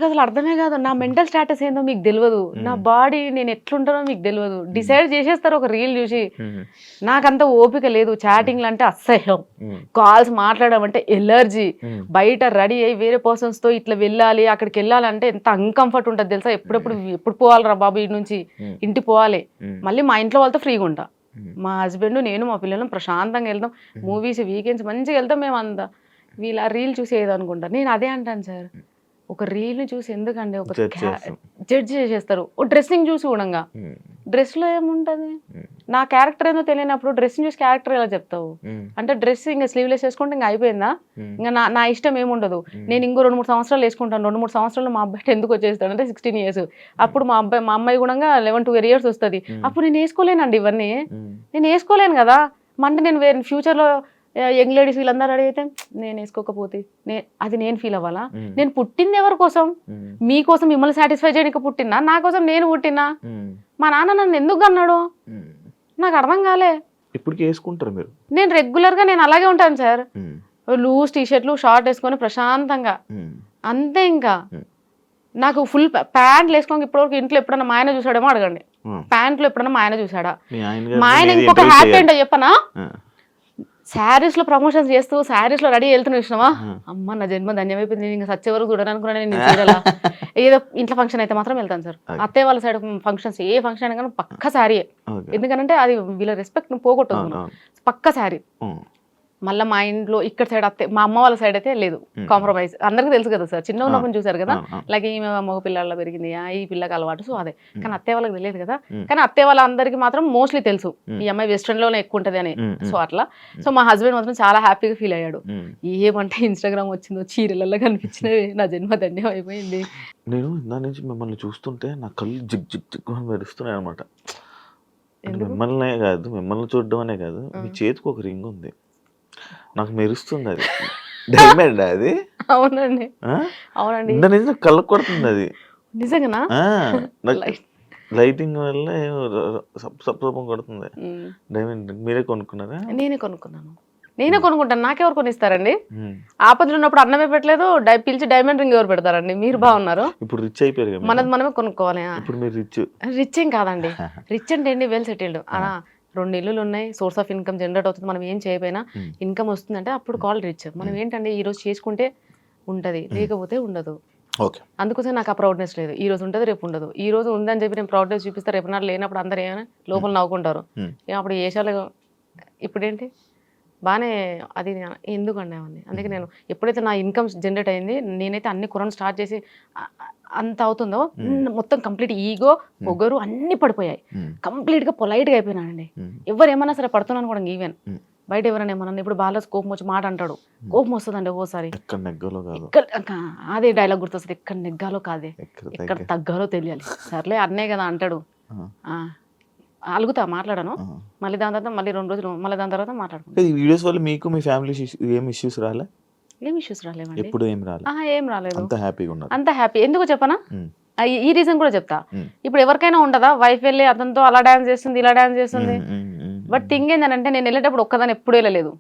అసలు అర్థమే కాదు, నా మెంటల్ స్టాటస్ ఏందో మీకు తెలియదు, నా బాడీ నేను ఎట్లుంటానో మీకు తెలియదు. డిసైడ్ చేసేస్తారు ఒక రీల్ చూసి. నాకంత ఓపిక లేదు, చాటింగ్లు అంటే అసహ్యం, కాల్స్ మాట్లాడడం అంటే ఎలర్జీ. బయట రెడీ అయ్యి వేరే పర్సన్స్ తో ఇట్లా వెళ్ళాలి, అక్కడికి వెళ్ళాలంటే ఎంత అన్కంఫర్ట్ ఉంటుంది తెలుసా. ఎప్పుడు పోవాలిరా బాబు ఇంటి నుంచి, ఇంటికి పోవాలి, మళ్ళీ మా ఇంట్లో వాళ్ళతో ఫ్రీగా ఉంటా. మా హస్బెండ్ నేను మా పిల్లలు ప్రశాంతంగా వెళ్తాం, మూవీస్ వీకెండ్స్ మంచిగా వెళ్తాం మేము అంతా. వీళ్ళు ఆ రీల్ చూసి ఏదనుకుంటారు. నేను అదే అంటాను సార్, ఒక రీల్ ని చూసి ఎందుకండి ఒక జడ్జ్ చేసేస్తారు. ఓ డ్రెస్సింగ్ చూసి కూడా, డ్రెస్ లో ఏముంటది, నా క్యారెక్టర్ ఏదో తెలియనప్పుడు డ్రెస్సింగ్ చూసి క్యారెక్టర్ ఎలా చెప్తావు? అంటే డ్రెస్ ఇంకా స్లీవ్లెస్ వేసుకుంటే ఇంకా అయిపోయిందా? ఇంకా నా ఇష్టం ఏముండదు. నేను ఇంకో 2-3 సంవత్సరాలు వేసుకుంటాను, 2-3 సంవత్సరాలు మా అబ్బాయి ఎందుకు వచ్చేస్తాడు అంటే 16 years. అప్పుడు మా అమ్మాయి కూడా 11-12 years వస్తుంది. అప్పుడు నేను వేసుకోలేనండి ఇవన్నీ, నేను వేసుకోలేను కదా. అంటే నేను వేరే ఫ్యూచర్లో యంగ్ లేడీస్ వీళ్ళందరూ అడిగితే నేను వేసుకోకపోతే అది నేను ఫీల్ అవ్వాలా? నేను పుట్టింది ఎవరి కోసం? మీకోసం, మిమ్మల్ని సాటిస్ఫై చేయడానికి పుట్టినా, నా కోసం నేను పుట్టినా? మా నాన్న నన్ను ఎందుకు అన్నాడు నాకు అర్థం కాలే. ఇప్పుడు వేసుకుంటారు మీరు? నేను రెగ్యులర్ గా నేను అలాగే ఉంటాను సార్, లూజ్ టీషర్ట్లు షార్ట్ వేసుకొని ప్రశాంతంగా అంతే. ఇంకా నాకు ఫుల్ ప్యాంట్లు వేసుకోక ఇప్పటివరకు ఇంట్లో ఎప్పుడన్నా మా ఆయన చూసాడేమో అడగండి. ప్యాంట్లు ఎప్పుడన్నా మా ఆయన చూసాడా? మా ఆయన ఇంకొక హ్యాపీ ఏంటో చెప్పనా, శారీస్ లో ప్రమోషన్స్ చేస్తూ శారీస్ లో రెడీ వెళ్తున్నా చూసినావా, అమ్మ నా జన్మ ధన్యమైపోయింది, ఇంకా సచ్చే వరకు చూడాలనుకున్నాను నేను చూడాలా. ఏదో ఇంట్లో ఫంక్షన్ అయితే మాత్రం వెళ్తాను సార్. అత్తయ్య వాళ్ళ సైడ్ ఫంక్షన్స్ ఏ ఫంక్షన్ అయినా కానీ పక్క శారీయే, ఎందుకంటే అది వీళ్ళ రెస్పెక్ట్ పక్కన పక్క శారీ. మళ్ళీ మా ఇంట్లో ఇక్కడ సైడ్ అత్తే, మా అమ్మ వాళ్ళ సైడ్ అయితే లేదు కాంప్రమైజ్. అందరికీ తెలుసు కదా సార్, చిన్న ఉన్నప్పుడు చూసారు కదా, లైక్ ఈమె మగ పిల్లల్లో పెరిగింది, ఈ పిల్లకి అలవాటు, సో అదే. కానీ అత్తయ్య వాళ్ళకి తెలియదు కదా. కానీ అత్తయ్య వాళ్ళందరికీ మాత్రం మోస్ట్లీ తెలుసు ఈ అమ్మాయి వెస్ట్రన్ లోనే ఎక్కువ ఉంటది అని. సో అట్లా. సో మా హస్బెండ్ మాత్రం చాలా హ్యాపీగా ఫీల్ అయ్యాడు. ఏమంటే ఇన్స్టాగ్రామ్ వచ్చిందో చీరలలో కనిపించినవి, నా జన్మ ధన్యం అయిపోయింది. నేను ఇందా నుంచి మిమ్మల్ని చూస్తుంటే నా కళ్ళు జిగ్ జిగ్ జిగ్ అని మెరుస్తున్నాయి అనమాట. మిమ్మల్నే కాదు, మిమ్మల్ని చూడడం అనే కాదు, మీ చేతికి ఒక రింగ్ ఉంది, నాకు మెరుస్తుంది. అది డైమండ్ అది? అవునండి, అవునండి. నిజంగా కళ్ళు కొడుతుంది అది. నిజంగానా? లైటింగ్ వల్ల సప్సపం కొడుతుంది. డైమండ్ మీరే కొనుక్కున్నారా? నేనే కొనుక్కున్నాను, నేనే కొనుక్కుంటాను. నాకెవరు కొనిస్తారండి? ఆపదలు ఉన్నప్పుడు అన్నమే పెట్టలేదు, పిలిచి డైమండ్ రింగ్ ఎవరు పెడతారండి? మీరు బాగున్నారు, ఇప్పుడు రిచ్ అయిపోయారు, మనది మనమే కొనుక్కోవాలి. ఇప్పుడు మీరు రిచ్ ఏం కాదండి, రిచ్ అంటే ఏంటి, వెల్ సెటిల్డ్. 2 ఇల్లులు ఉన్నాయి, సోర్స్ ఆఫ్ ఇన్కమ్ జనరేట్ అవుతుంది, మనం ఏం చేయకపోయినా ఇన్కమ్ వస్తుందంటే అప్పుడు కాల్ రిచ్. మనం ఏంటంటే ఈ రోజు చేసుకుంటే ఉంటది, లేకపోతే ఉండదు. అందుకోసం నాకు ఆ ప్రౌడ్నెస్ లేదు. ఈ రోజు ఉంటుంది, రేపు ఉండదు. ఈ రోజు ఉందని చెప్పి నేను ప్రౌడ్నెస్ చూపిస్తే రేపు నాడు లేనప్పుడు అందరు ఏమైనా లోపల నవ్వుకుంటారు. అప్పుడు ఏషాలు ఇప్పుడేంటి బాగానే అది ఎందుకండి అవన్నీ. అందుకే నేను ఎప్పుడైతే నా ఇన్కమ్ జనరేట్ అయింది, నేనైతే అన్ని కొనడం స్టార్ట్ చేసి అంత అవుతుందో మొత్తం కంప్లీట్ ఈగో పొగరు అన్ని పడిపోయాయి. కంప్లీట్ గా పొలైట్ గా అయిపోయినానండి. ఎవరు ఏమన్నా సరే పడుతున్నాను కూడా. ఈవెన్ బయట ఎవరైనా ఏమన్నా ఇప్పుడు బాగా కోపం వచ్చి మాట అంటాడు, కోపం వస్తుందండి ఓసారి. అదే డైలాగ్ గుర్తొస్తుంది, ఎక్కడ నెగ్గాలో కాదే, ఎక్కడ తగ్గాలో తెలియాలి. సర్లే అన్నే కదా అంటాడు, అలుగుతా, మాట్లాడాను. మళ్ళీ దాని తర్వాత మళ్ళీ 2 రోజులు మళ్ళీ దాని తర్వాత మాట్లాడుకుంటాను. ఈ వీడియోస్ వల్ల మీకు మీ ఫ్యామిలీ ఏం ఇష్యూస్ రాలే? ఏం ఇష్యూస్ రాలేవండి, ఎప్పుడు ఏం రాలేదు. ఏం రాలేదు, అంత హ్యాపీగా ఉన్నారు. అంత హ్యాపీ. ఎందుకు చెప్పనా, ఈ రీజన్ కూడా చెప్తా. ఇప్పుడు ఎవరికైనా ఉండదా, వైఫ్ వెళ్ళి అతనితో అలా డాన్స్ చేస్తుంది, ఇలా డాన్స్ చేస్తుంది. బట్ థింగ్ ఏంటంటే నేను వెళ్ళేటప్పుడు ఒక్కదాన్ని ఎప్పుడు వెళ్ళలేదు.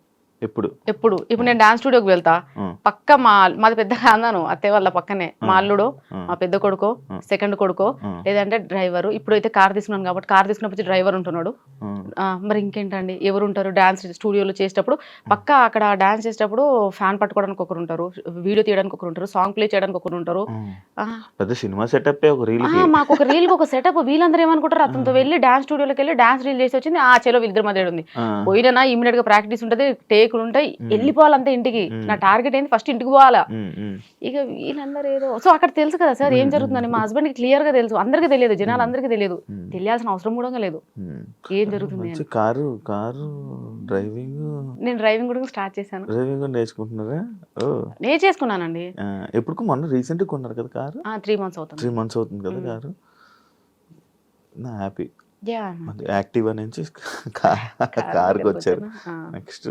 ఎప్పుడు ఇప్పుడు నేను డాన్స్ స్టూడియోకి వెళ్తా, పక్క మాది పెద్ద కాందాను అత్తయ్య వాళ్ళ పక్కనే, మా అల్లుడు, మా పెద్ద కొడుకో, సెకండ్ కొడుకో, లేదంటే డ్రైవరు. ఇప్పుడైతే కార్ తీసుకున్నాను కాబట్టి కార్ తీసుకున్నప్పుడు డ్రైవర్ ఉంటున్నాడు. మరి ఇంకేంటండి, ఎవరు ఉంటారు డాన్స్ స్టూడియోలో చేసేటప్పుడు? పక్క అక్కడ డాన్స్ చేసేటప్పుడు ఫ్యాన్ పట్టుకోవడానికి ఒకరు ఉంటారు, వీడియో తీయడానికి ఒకరు ఉంటారు, సాంగ్ ప్లే చేయడానికి ఒకరు ఉంటారు. సినిమా సెటప్ మాకు ఒక రీల్ ఒక సెటప్. వీళ్ళందరూ ఏమనుకుంటారు, అతనితో వెళ్ళి డాన్స్ స్టూడియోలోకి వెళ్ళి డాన్స్ రీల్ చేసి వచ్చింది, చెలో వీళ్ళిద్దరి మధ్య ఉంది. పోయినా ఇమీడియట్ గా ప్రాక్టీస్ ఉంటుంది, టేకులు ఉంటాయి, వెళ్ళిపోవాలంటే ఇంటికి. నా టార్గెట్ ఏంటి, ఫస్ట్ ఇంటికి పోవాలా. ఇక వీళ్ళందరూ ఏదో సో అక్కడ తెలుసు కదా సార్ ఏం జరుగుతుందని. మా హస్బెండ్ కి క్లియర్ గా తెలుసు, అందరికీ తెలియదు, జనాలు అందరికీ తెలియదు, తెలియాల్సిన అవసరం కూడా లేదు ఏం జరుగుతుంది. నేను డ్రైవింగ్ కూడా స్టార్ట్ చేశాను. నేర్చేసుకున్నానండి. ఎప్పుడు మొన్న రీసెంట్ గా కొన్నారు కదా కారు? 3 months అవుతుంది. 3 months అవుతుంది కదా కారు. నా హ్యాపీ. యాక్టివా నుంచి కార్కి వచ్చారు. నెక్స్ట్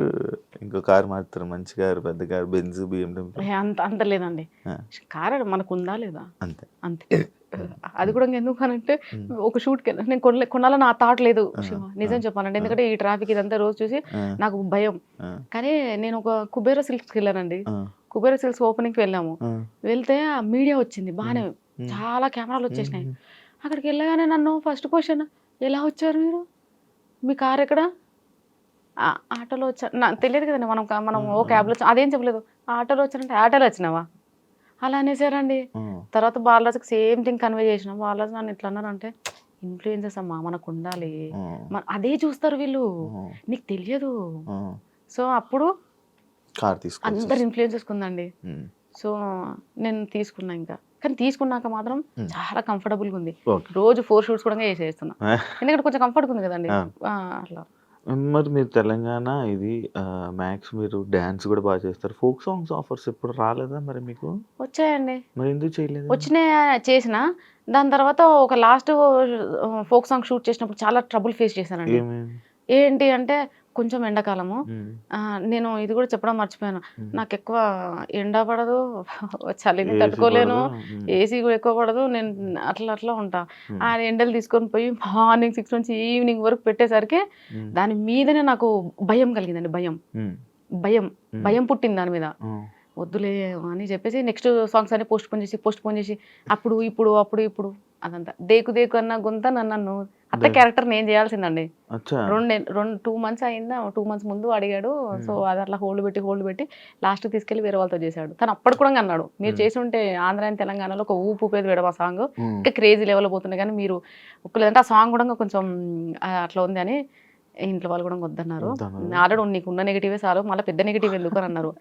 ఇంకో కారు మారుతారు, మంచి కారు, పెద్ద కారు, బెంజ్, BMW. అంత లేదండి, కారు మనకు ఉందా లేదా అంతే అంతే. అది కూడా ఎందుకు అనంటే ఒక షూట్కి నేను కొనాలని నా థాట్ లేదు శివ, నిజం చెప్పాలంటే. ఎందుకంటే ఈ ట్రాఫిక్ ఇదంతా రోజు చూసి నాకు భయం. కానీ నేను ఒక కుబేర సిల్క్స్కి వెళ్ళానండి. కుబేర సిల్క్స్ ఓపెనింగ్కి వెళ్ళాము. వెళ్తే ఆ మీడియా వచ్చింది బాగానే, చాలా కెమెరాలు వచ్చేసినాయి. అక్కడికి వెళ్ళగానే నన్ను ఫస్ట్ క్వశ్చన్, ఎలా వచ్చారు మీరు, మీ కార్ ఎక్కడ? ఆటోలో వచ్చా. నాకు తెలియదు కదండి, మనం ఓ క్యాబ్లో వచ్చా, అదేం చెప్పలేదు. ఆటోలో వచ్చానంటే ఆటోలో వచ్చినావా అలా అనేసారండి. తర్వాత బాలరాజుకి సేమ్ థింగ్ కన్వే చేసిన. బాలరాజు నన్ను ఎట్లా అన్నారంటే, ఇన్ఫ్లుయెన్సెస్ అమ్మా, మనకు ఉండాలి, అదే చూస్తారు వీళ్ళు, నీకు తెలియదు. సో అప్పుడు అందరు ఇన్ఫ్లుయెన్సెస్ ఉందండి. సో నేను తీసుకున్నా ఇంకా. కానీ తీసుకున్నాక మాత్రం చాలా కంఫర్టబుల్గా ఉంది. రోజు 4 షూట్స్ కూడా చేసేస్తున్నా, ఎందుకంటే కొంచెం కంఫర్ట్గా ఉంది కదండి అట్లా. మరి మీరు తెలంగాణ ఇది మ్యాక్స్ మీరు డాన్స్ కూడా బాగా చేస్తారు. ఫోక్ సాంగ్స్ ఆఫర్స్ ఎప్పుడు రాలేదా మరి మీకు? వచ్చాయండి. మరి ఎందుకు చేయలేదు? వచ్చినాయి, చేసిన. దాని తర్వాత ఒక లాస్ట్ ఫోక్ సాంగ్ షూట్ చేసినప్పుడు చాలా ట్రబుల్ ఫేస్ చేశానండి. ఏంటి అంటే కొంచెం ఎండాకాలము, నేను ఇది కూడా చెప్పడం మర్చిపోయాను, నాకు ఎక్కువ ఎండ పడదు, చలిని తట్టుకోలేను, ఏసీ కూడా ఎక్కువ పడదు, నేను అట్లా ఉంటా. ఆ ఎండలు తీసుకొని పోయి మార్నింగ్ 6 నుంచి ఈవినింగ్ వరకు పెట్టేసరికి దాని మీదనే నాకు భయం కలిగిందండి. భయం పుట్టింది దాని మీద. వద్దులే అని చెప్పేసి నెక్స్ట్ సాంగ్స్ అన్ని పోస్ట్ పోన్ చేసి అప్పుడు ఇప్పుడు అదంతా దేకు అన్న గుంత నన్ను అత్త క్యారెక్టర్ నేను చేయాల్సిందండి. 2 months అయిందా, 2 months ముందు అడిగాడు. సో అది అట్లా హోల్డ్ పెట్టి లాస్ట్ తీసుకెళ్లి వేరే వాళ్ళతో చేశాడు. తను అప్పటి కూడా అన్నాడు, మీరు చేసి ఉంటే ఆంధ్ర అండ్ తెలంగాణలో ఒక ఊపేది వేయడం ఆ సాంగ్, ఇంకా క్రేజీ లెవెల్ పోతుంది, కానీ మీరు ఒక్కలేదంటే ఆ సాంగ్ కూడా కొంచెం అట్లా ఉంది అని ఇంట్లో వాళ్ళు కూడా వద్దన్నారు. ఆల్రెడీ నీకు ఉన్న నెగిటివే చాలు, మళ్ళీ పెద్ద నెగిటివ్ ఎందుకు అని అన్నారు.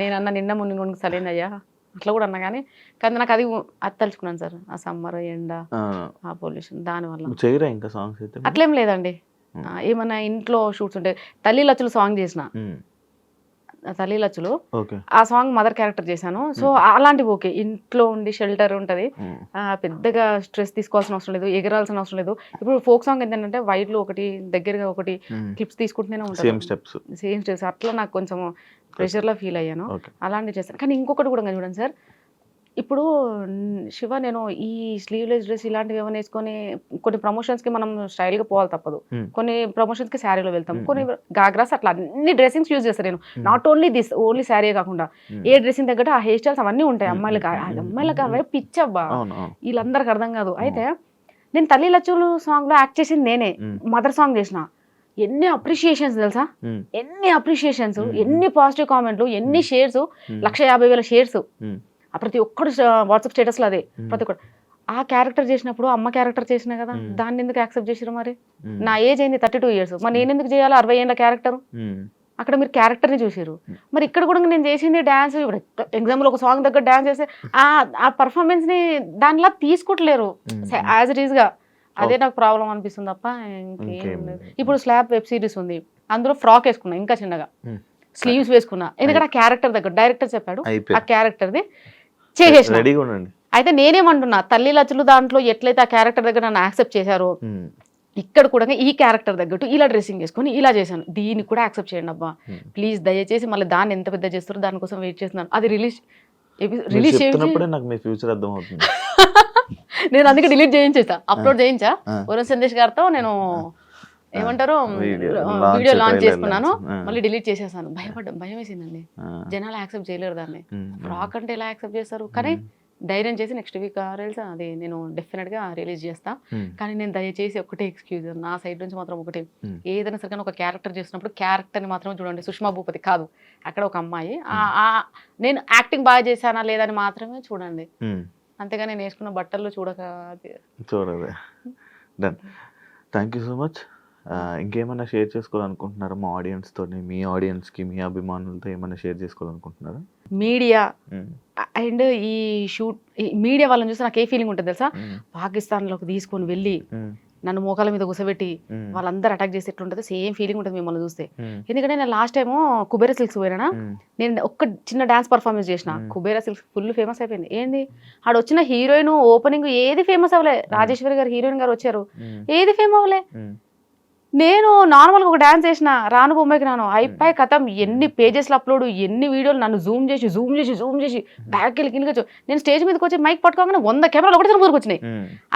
నేను అన్న నిన్న మున్ని సరైందయ్యా అట్లా కూడా అన్నా, కానీ నాకు అది తలుచుకున్నాను సార్, ఆ సమ్మర్ ఎండ, ఆ పొల్యూషన్, దానివల్ల ఇంకా సాంగ్స్ అయితే అట్లేం లేదండి. ఏమన్నా ఇంట్లో షూట్స్ ఉంటాయి. తల్లి లచ్చులు సాంగ్ చేసిన, తల్లి లచ్చులు ఆ సాంగ్ మదర్ క్యారెక్టర్ చేశాను. సో అలాంటివి ఓకే, ఇంట్లో ఉండి షెల్టర్ ఉంటుంది, పెద్దగా స్ట్రెస్ తీసుకోవాల్సిన అవసరం లేదు, ఎగరాల్సిన అవసరం లేదు. ఇప్పుడు ఫోక్ సాంగ్ ఏంటంటే వైడ్లో ఒకటి దగ్గరగా ఒకటి క్లిప్స్ తీసుకుంటూనే ఉంటాను, సేమ్ స్టెప్స్. అట్లా నాకు కొంచెం ప్రెషర్లో ఫీల్ అయ్యాను, అలాంటివి చేస్తాను. కానీ ఇంకొకటి కూడా చూడండి సార్, ఇప్పుడు శివ నేను ఈ స్లీవ్లెస్ డ్రెస్ ఇలాంటివి ఏమైనా వేసుకొని కొన్ని ప్రమోషన్స్కి మనం స్టైల్గా పోవాలి తప్పదు. కొన్ని ప్రమోషన్స్కి శారీలో వెళ్తాం, కొన్ని గాగ్రాస్, అట్లా అన్ని డ్రెస్సింగ్స్ యూజ్ చేస్తాను నేను. నాట్ ఓన్లీ ఓన్లీ శారీ కాకుండా ఏ డ్రెస్సింగ్ తగ్గట్టు ఆ హెయిర్ స్టైల్స్ అవన్నీ ఉంటాయి. అమ్మాయిలకు అవే పిచ్చబ్బా, వీళ్ళందరికి అర్థం కాదు. అయితే నేను తల్లి లచ్చులు సాంగ్లో యాక్ట్ చేసింది నేనే, మదర్ సాంగ్ చేసిన. ఎన్ని అప్రిషియేషన్స్ తెలుసా, ఎన్ని అప్రిషియేషన్స్, ఎన్ని పాజిటివ్ కామెంట్లు, ఎన్ని షేర్స్, 150,000 షేర్స్. ప్రతి ఒక్కడు వాట్సాప్ స్టేటస్లో అదే, ప్రతి ఒక్కడు. ఆ క్యారెక్టర్ చేసినప్పుడు అమ్మ క్యారెక్టర్ చేసినా కదా, దాన్ని ఎందుకు యాక్సెప్ట్ చేసారు? మరి నా ఏజ్ అయింది 32 years, మరి నేను ఎందుకు చేయాలి 60 ఏళ్ళ క్యారెక్టర్? అక్కడ మీరు క్యారెక్టర్ని చూసారు. మరి ఇక్కడ కూడా నేను చేసింది డ్యాన్స్. ఇప్పుడు ఎగ్జాంపుల్ ఒక సాంగ్ దగ్గర డ్యాన్స్ చేస్తే ఆ పర్ఫార్మెన్స్ని దానిలా తీసుకోవట్లేరు యాజ్ ఇట్ ఈస్గా. అదే నాకు ప్రాబ్లం అనిపిస్తుంది తప్ప ఇంకేం లేదు. ఇప్పుడు స్లాబ్ వెబ్ సిరీస్ ఉంది, అందులో ఫ్రాక్ వేసుకున్నా, ఇంకా చిన్నగా స్లీవ్స్ వేసుకున్నా, ఎందుకంటే ఆ క్యారెక్టర్ దగ్గర డైరెక్టర్ చెప్పాడు ఆ క్యారెక్టర్ది చేసేసిన. అయితే నేనేమంటున్నా, తల్లి లచ్చులు దాంట్లో ఎట్లయితే ఆ క్యారెక్టర్ దగ్గర నన్ను యాక్సెప్ట్ చేశారో, ఇక్కడ కూడా ఈ క్యారెక్టర్ తగ్గట్టు ఇలా డ్రెస్సింగ్ వేసుకొని ఇలా చేశాను, దీన్ని కూడా యాక్సెప్ట్ చేయండి అబ్బా ప్లీజ్, దయచేసి. మళ్ళీ దాన్ని ఎంత పెద్ద చేస్తారో దానికోసం వెయిట్ చేస్తున్నాను. అది రిలీజ్ నేను అందుకే డిలీట్ చేయించేసా, అప్లోడ్ చేయించా వరుణ్ సందేశ్ గారితో. నేను ఏమంటారు launch, వీడియో లాంచ్ trailer చేసుకున్నాను, launch. మళ్ళీ డిలీట్ చేసేసాను. భయం వేసిందండి. జనాలు యాక్సెప్ట్ చేయలేరు దాన్ని. ఫ్రాక్ అంటే ఎలా యాక్సెప్ట్ చేస్తారు? కానీ ధైర్యం చేసి నెక్స్ట్ వీక్ రీల్స్ అది నేను డెఫినెట్గా రిలీజ్ చేస్తా. కానీ నేను దయచేసి ఒకటే ఎక్స్క్యూజ్ నా సైడ్ నుంచి మాత్రం ఒకటే, ఏదైనా సరే ఒక క్యారెక్టర్ చేసినప్పుడు క్యారెక్టర్ని మాత్రం చూడండి. సుష్మా భూపతి కాదు, అక్కడ ఒక అమ్మాయి, నేను యాక్టింగ్ బాగా చేశానా లేదని మాత్రమే చూడండి. అంతేగా నేను వేసుకున్న బట్టల్లో చూడదే. Done. Thank you so much. ఇంకేమైనా షేర్ చేసుకోవాలనుకుంటున్నారా మా ఆడియన్స్తో? మీ ఆడియన్స్కి, మీ అభిమానులతో ఏమైనా షేర్ చేసుకోవాలనుకుంటున్నారా? మీడియా అండ్ ఈ మీడియా వాళ్ళని చూస్తే నాకు ఏ ఫీలింగ్ ఉంటుంది తెలుసా? పాకిస్తాన్లోకి తీసుకొని వెళ్ళి నన్ను మోకాల మీద కూసబెట్టి వాళ్ళందరూ అటాక్ చేసి ఎట్లుంటుంది సేమ్ ఫీలింగ్ ఉంటుంది మిమ్మల్ని చూస్తే. ఎందుకంటే నేను లాస్ట్ టైము కుబేరా సిల్క్స్ పోయినా, నేను ఒక్క చిన్న డాన్స్ పర్ఫార్మెన్స్ చేసిన, కుబేరా సిల్క్స్ ఫుల్ ఫేమస్ అయిపోయింది. ఏంది ఆడ వచ్చిన హీరోయిన్ ఓపెనింగ్ ఏది ఫేమస్ అవ్వలే. రాజేశ్వరి గారు హీరోయిన్ గారు వచ్చారు, ఏది ఫేమ్ అవ్వలే. నేను నార్మల్గా ఒక డాన్స్ చేసిన, రాను బొమ్మకి రాను అయిపోయి కథం, ఎన్ని పేజెస్లో అప్లోడ్, ఎన్ని వీడియోలు నన్ను జూమ్ చేసి బ్యాక్ వెళ్ళి కిందకి. నేను స్టేజ్ మీదకి వచ్చి మైక్ పట్టుకోగానే 100 కెమెరాలు ఒకటి ఊరికి వచ్చినాయి.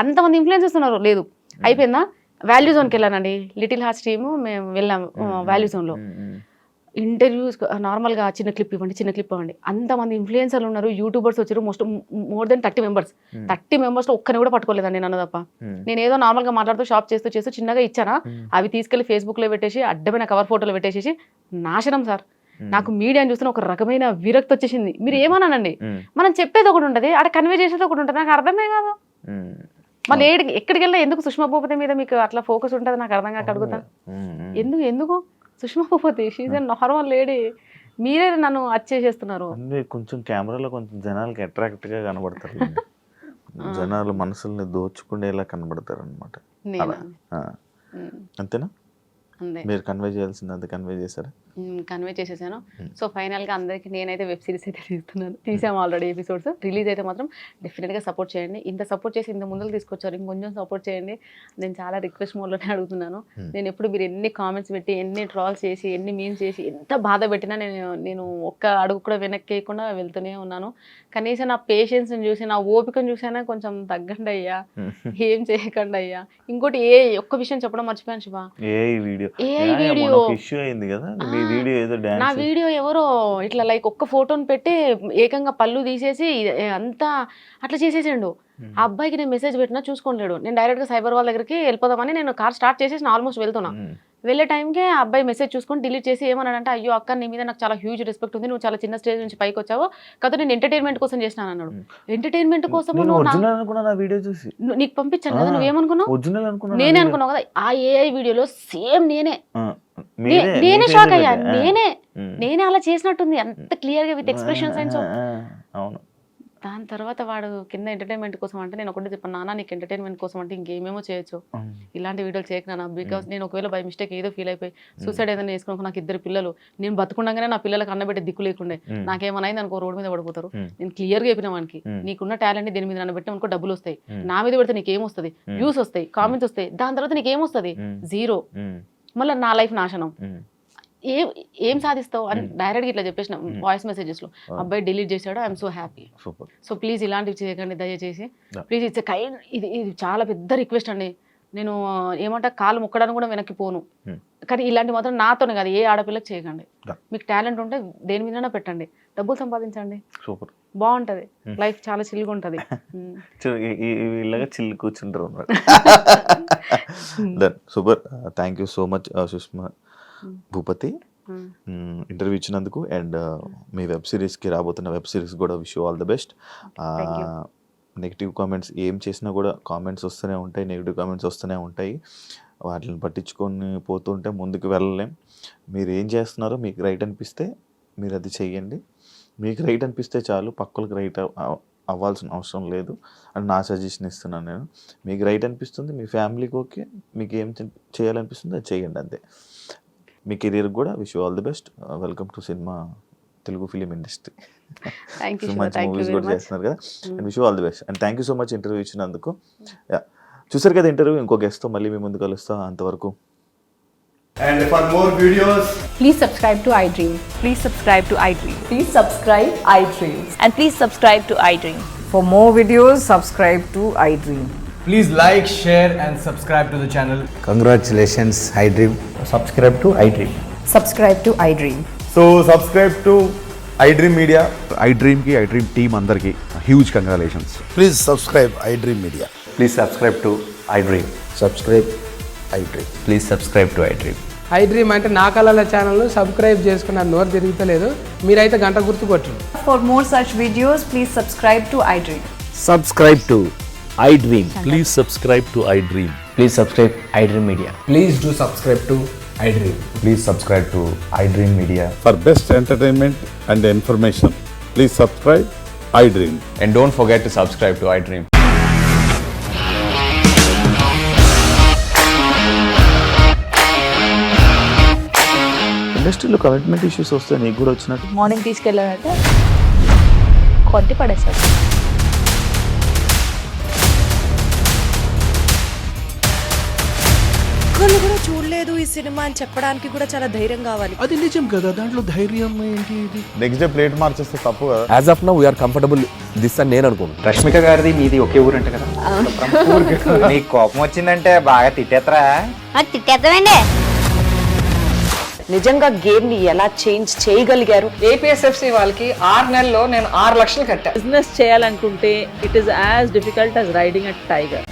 అంతమంది ఇన్ఫ్లుయెన్స్ ఇస్తున్నారు. లేదు అయిపోయిందా? వాల్యూ జోన్కి వెళ్ళానండి, లిటిల్ హార్ట్స్ టీము మేము వెళ్ళాము. వాల్యూ జోన్లో ఇంటర్వ్యూస్ నార్మల్గా చిన్న క్లిప్ ఇవ్వండి. అంతమంది ఇన్ఫ్లుయెన్సర్లు ఉన్నారు, యూట్యూబర్స్ వచ్చారు, మోర్ దెన్ 30 మెంబర్స్. 30 మెంబర్స్లో ఒక్కరిని కూడా పట్టుకోలేదండి నన్ను తప్ప. నేను ఏదో నార్మల్గా మాట్లాడుతూ షాప్ చేస్తూ చిన్నగా ఇచ్చానా, అవి తీసుకెళ్లి ఫేస్బుక్లో పెట్టేసి అడ్డమైన కవర్ ఫోటోలు పెట్టేసి నాశనం సార్. నాకు మీడియాని చూస్తున్న ఒక రకమైన విరక్తి వచ్చేసింది. మీరు ఏమన్నానండి, మనం చెప్పేది ఒకటి ఉంటుంది, అక్కడ కన్వే చేసేది ఒకటి ఉంటుంది. నాకు అర్థమే కాదు. మళ్ళీ ఎక్కడికి వెళ్ళినా ఎందుకు సుష్మా భూపతి మీద మీకు అట్లా ఫోకస్ ఉంటుంది నాకు అర్థం కాక అడుగుతా. ఎందుకు Sushma Bhupathi she's a normal lady, మీరే నన్ను అచ్చేసేస్తున్నారు. కొంచెం కెమెరాలో కొంచెం జనాలకి అట్రాక్ట్ గా కనబడతారు, జనాలు మనసుల్ని దోచుకునేలా కనబడతారు అనమాట. అంతేనా? మీరు కన్వే చేయాల్సింది అంత కన్వే చేశారా? కన్వే చేసేసాను. సో ఫైనల్గా అందరికీ నేనైతే వెబ్ సిరీస్ అయితే తీసాము ఆల్రెడీ ఎపిసోడ్స్. రిలీజ్ అయితే మాత్రం డెఫినెట్గా సపోర్ట్ చేయండి. ఇంత సపోర్ట్ చేసి ఇంత ముందుకు తీసుకొచ్చారు, ఇంకొంచెం సపోర్ట్ చేయండి. నేను చాలా రిక్వెస్ట్ మోడ్లోనే అడుగుతున్నాను. నేను ఎప్పుడు మీరు ఎన్ని కామెంట్స్ పెట్టి, ఎన్ని ట్రాల్స్ చేసి, ఎన్ని మీమ్స్ చేసి, ఎంత బాధ పెట్టినా నేను ఒక్క అడుగు కూడా వెనక్కేయకుండా వెళ్తూనే ఉన్నాను. కనీసం నా పేషెన్స్ని చూసి, నా ఓపికను చూసైనా కొంచెం తగ్గండి అయ్యా, ఏం చేయకండి అయ్యా. ఇంకోటి ఒక్క విషయం చెప్పడం మర్చిపోయాను శివ, నా వీడియో ఎవరో ఇట్లా లైక్ ఒక్క ఫోటోని పెట్టి ఏకంగా పళ్ళు తీసేసి అంతా అట్లా చేసేసాడు. ఆ అబ్బాయికి నేను మెసేజ్ పెట్టినా చూసుకోలేడు. నేను డైరెక్ట్గా సైబర్ వాళ్ళ దగ్గరికి వెళ్ళిపోదామని నేను కార్ స్టార్ట్ చేసేసి ఆల్మోస్ట్ వెళ్తున్నా. వెళ్ళే టైంకి ఆ అబ్బాయి మెసేజ్ చూసుకొని డిలీట్ చేసి ఏమన్నాడంటే, అయ్యో అక్క నీ మీద నాకు చాలా హ్యూజ్ రెస్పెక్ట్ ఉంది, నువ్వు చాలా చిన్న స్టేజ్ నుంచి పైకి వచ్చావు కదా, నేను ఎంటర్టైన్మెంట్ కోసం చేసినాను అన్నాడు. ఎంటర్టైన్మెంట్ కోసం నీకు పంపించాను కదా, నువ్వేమనుకున్నావు? నేనే అనుకున్నావు కదా. ఆ ఏఐ వీడియోలో సేమ్ నేనే షాక్ అయ్యా. నేనే అలా చేసినట్టుంది, అంత క్లియర్ గా విత్ ఎక్స్ప్రెషన్స్ అండ్ సో. దాని తర్వాత వాడు కింద ఎంటర్టైన్మెంట్ కోసం అంటే నేను ఒకటి చెప్పాను, నాన్న నీకు ఎంటర్టైన్మెంట్ కోసం అంటే ఇంకేమేమో చేయొచ్చు, ఇలాంటి వీడియోలు చేయకనా. బికాస్ నేను ఒకవేళ బై మిస్టేక్ ఏదో ఫీల్ అయిపోయి సూసైడ్ ఏదైనా వేసుకున్నాక నాకు 2 పిల్లలు, నేను బతుకుండగానే నా పిల్లలకు అన్నబెట్టే దిక్కు లేకుండే, నాకేమైనా అయింది అనుకో రోడ్డు మీద పడిపోతారు. నేను క్లియర్గా చెప్పిన వానికి, నీకున్న టాలెంట్ దేని మీద నన్ను అనుకో డబ్బులు వస్తాయి, నా మీద పెడితే నీకేమొస్తుంది, వ్యూస్ వస్తాయి, కామెంట్స్ వస్తాయి, దాని తర్వాత నీకేమొస్తుంది, 0. మళ్ళీ నా లైఫ్ నాశనం. ఏం సాధిస్తావు అని డైరెక్ట్గా ఇట్లా చెప్పేసిన వాయిస్ మెసేజెస్లో. అబ్బాయి డిలీట్ చేశాడు, I'm so happy. So please ఇలాంటివి చేయకండి దయచేసి, ప్లీజ్. ఇట్స్ కైండ్, ఇది చాలా పెద్ద రిక్వెస్ట్ అండి. నేను ఏమంటా కాలు మొక్కడానికి కూడా వెనక్కి పోను, కానీ ఇలాంటి మాత్రం నాతోనే కాదు, ఏ ఆడపిల్లకి చేయకండి. మీకు టాలెంట్ ఉంటే దేని మీదైనా పెట్టండి, డబ్బులు సంపాదించండి, బాగుంటది లైఫ్, చాలా చిల్లుగా ఉంటుంది. చిల్లు కూర్చుంటారు. Super, thank you so much Sushma Bhupathi interview ఇచ్చినందుకు. అండ్ మీ వెబ్ సిరీస్కి రాబోతున్న వెబ్ సిరీస్ కూడా wish you all the best. Negative comments ఏం చేసినా కూడా కామెంట్స్ వస్తూనే ఉంటాయి, నెగిటివ్ కామెంట్స్ వస్తూనే ఉంటాయి. వాటిని పట్టించుకొని పోతుంటే ముందుకు వెళ్ళలేం. మీరు ఏం చేస్తున్నారో మీకు రైట్ అనిపిస్తే మీరు అది చెయ్యండి. మీకు రైట్ అనిపిస్తే చాలు, పక్కలకు రైట్ అవ్వాల్సిన అవసరం లేదు అని నా సజెషన్ ఇస్తున్నాను నేను. మీకు రైట్ అనిపిస్తుంది, మీ ఫ్యామిలీకి ఓకే, మీకు ఏం చేయాలనిపిస్తుంది అది చేయండి అంతే. మీ కెరీర్ కూడా wish you all the best. Welcome to cinema Telugu film industry. మంచి మూవీస్ కూడా చేస్తున్నారు కదా, and wish you all the best. And thank you so much interview ఇచ్చినందుకు. చూసారు కదా ఇంటర్వ్యూ, ఇంకో గెస్ట్తో మళ్ళీ మీ ముందు కలుస్తా. అంతవరకు. And for more videos, please subscribe to iDream. Please subscribe to iDream. Please subscribe iDream. And please subscribe to iDream. For more videos, subscribe to iDream. Please like, share, and subscribe to the channel. Congratulations, iDream. Subscribe to iDream. Subscribe to iDream. So subscribe to iDream Media. iDream ki iDream team అందరికి huge congratulations. Please subscribe iDream Media. Please subscribe to iDream. Subscribe iDream. Please subscribe to iDream. iDream అంటే నా కళల ఛానల్ సబ్స్క్రైబ్ చేసుకున్న నోరు తిరుగుతలేదు, మీరైతే గంట గుర్తు కొట్టండి. For more such videos, please subscribe to iDream. Subscribe to iDream. Please subscribe to iDream. Please subscribe iDream Media. Please do subscribe to iDream. Please subscribe to iDream Media. For best entertainment and information, please subscribe iDream. And don't forget to subscribe to iDream. ఇండస్ట్రీలో కమిట్మెంట్ ఇష్యూస్ వస్తే నీకు కూడా వచ్చినట్టు మార్నింగ్ తీసుకెళ్ళాలంటే కొట్టి పడేసాడు. ఒక్కళ్ళు కూడా చూడలేదు ఈ సినిమా అని చెప్పడానికి కూడా చాలా ధైర్యం కావాలి. అది నిజం కదా, దాంట్లో ధైర్యం ఏంటి? ఇది నెక్స్ట్ డే ప్లేట్ మార్చేస్తే తప్పు కదా. As of now, we are comfortable this అని నేను అనుకుంటున్నాను. రష్మిక గారిది మీది ఒకే ఊరు అంట కదా. నీకు కోపం వచ్చిందంటే బాగా తిట్టేత్తరా? తిట్టేద్దామండి. నిజంగా గేమ్ ని ఎలా చేంజ్ చేయగలిగారు? ఏపీఎస్ఎఫ్సి వాళ్ళకి 6 నెలల్లో నేను 6 లక్షలు కట్టా. బిజినెస్ చేయాలనుకుంటే it is as difficult as riding a tiger.